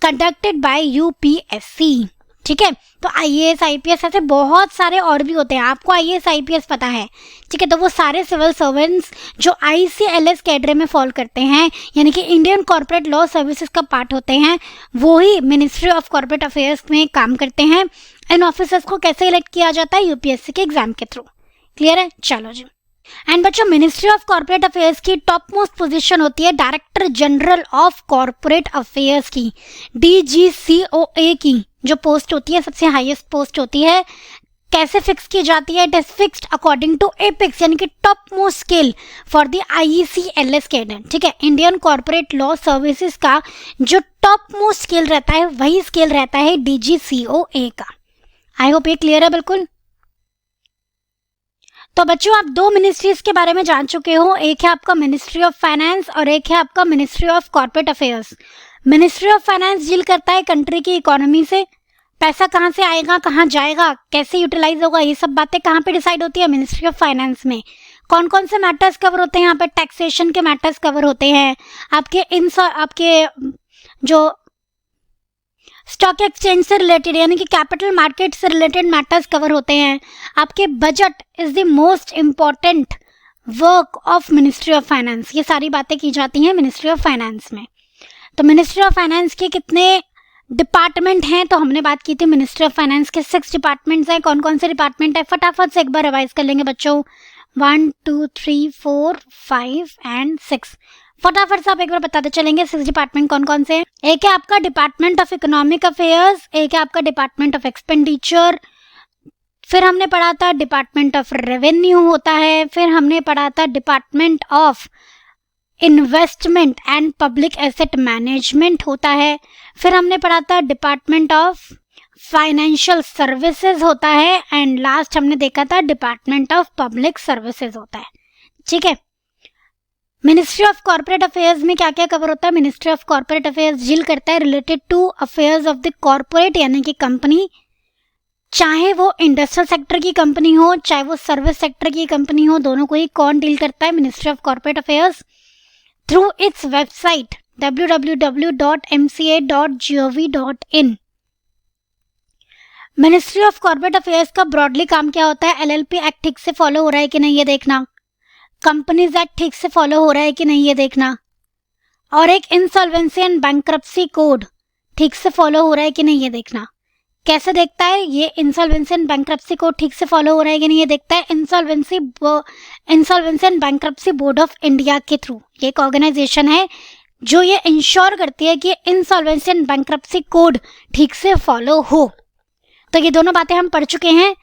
conducted by UPSC. ठीक है, तो IAS IPS ऐसे बहुत सारे और भी होते हैं, आपको IAS IPS पता है। ठीक है, तो वो सारे सिविल सर्वेंट्स जो ICLS कैडरे में फॉल करते हैं, यानी कि इंडियन कॉर्पोरेट लॉ सर्विसेज का पार्ट होते हैं, वो ही मिनिस्ट्री ऑफ कॉर्पोरेट अफेयर्स में काम करते हैं। इन ऑफिसर्स को कैसे इलेक्ट किया जाता है, यूपीएससी के एग्जाम के थ्रू। क्लियर है, चलो जी। एंड बच्चों, मिनिस्ट्री ऑफ कॉर्पोरेट अफेयर्स की टॉप मोस्ट पोजीशन होती है director general of corporate affairs की, DGCOA की जो पोस्ट होती है, सबसे हाईएस्ट पोस्ट होती है। कैसे फिक्स की जाती है? It is fixed according to apex यानी कि top most scale for the IECLS cadet. ठीक है, इंडियन कॉर्पोरेट लॉ सर्विसेज का जो टॉप मोस्ट स्केल रहता है वही स्केल रहता है DGCOA का। आई होप ये क्लियर है बिल्कुल। तो बच्चों आप दो मिनिस्ट्रीज के बारे में जान चुके हो, एक है आपका मिनिस्ट्री ऑफ फाइनेंस और एक है आपका ministry of corporate affairs. Ministry of finance deal करता है कंट्री की इकोनॉमी से, पैसा कहाँ से आएगा, कहाँ जाएगा, कैसे यूटिलाइज होगा, ये सब बातें कहाँ पे डिसाइड होती है? मिनिस्ट्री ऑफ फाइनेंस में। कौन कौन से मैटर्स कवर होते हैं यहाँ पे? टैक्सेशन के मैटर्स कवर होते हैं, आपके जो स्टॉक एक्सचेंज से रिलेटेड यानी कि कैपिटल मार्केट से रिलेटेड मैटर्स कवर होते हैं, आपके budget is the most important work of ministry of finance. ये सारी बातें की जाती हैं मिनिस्ट्री ऑफ फाइनेंस में। तो मिनिस्ट्री ऑफ फाइनेंस के कितने डिपार्टमेंट हैं? तो हमने बात की थी मिनिस्ट्री ऑफ फाइनेंस के 6 डिपार्टमेंट्स हैं। कौन कौन से डिपार्टमेंट है? फटाफट से एक बार रिवाइज कर लेंगे बच्चों। 1 2 3 4 5 एंड 6। फटाफट से आप एक बार बताते चलेंगे 6 डिपार्टमेंट कौन कौन से हैं। एक है आपका डिपार्टमेंट ऑफ इकोनॉमिक अफेयर्स, एक है आपका डिपार्टमेंट ऑफ एक्सपेंडिचर, फिर हमने पढ़ा था डिपार्टमेंट ऑफ रेवेन्यू होता है, फिर हमने पढ़ा था department of investment and public asset management होता है, फिर हमने पढ़ा था डिपार्टमेंट ऑफ फाइनेंशियल सर्विसेज होता है एंड लास्ट हमने देखा था डिपार्टमेंट ऑफ पब्लिक सर्विसेज होता है। ठीक है, मिनिस्ट्री ऑफ कॉर्पोरेट अफेयर्स में क्या क्या कवर होता है? Ministry of corporate affairs deal करता है related to affairs of the corporate यानी कि कंपनी, चाहे वो इंडस्ट्रियल सेक्टर की कंपनी हो चाहे वो सर्विस सेक्टर की कंपनी हो, दोनों को ही कौन डील करता है? Ministry of corporate affairs through its website www.mca.gov.in। Ministry of corporate affairs का ब्रॉडली काम क्या होता है? LLP एक्ट ठीक से फॉलो हो रहा है कि नहीं ये देखना, कंपनीज एक्ट ठीक से फॉलो हो रहा है कि नहीं ये देखना, और एक इंसॉल्वेंसी एंड बैंक्रप्सी कोड ठीक से फॉलो हो रहा है कि नहीं ये देखना। कैसे देखता है? ये इंसॉल्वेंसी एंड बैंक्रप्सी कोड ठीक से फॉलो हो रहा है कि नहीं ये देखता है insolvency and bankruptcy board of India के थ्रू। ये एक ऑर्गेनाइजेशन है जो ये इंश्योर करती है कि इंसॉल्वेंसी एंड बैंक्रप्सी कोड ठीक से फॉलो हो। तो ये दोनों बातें हम पढ़ चुके हैं।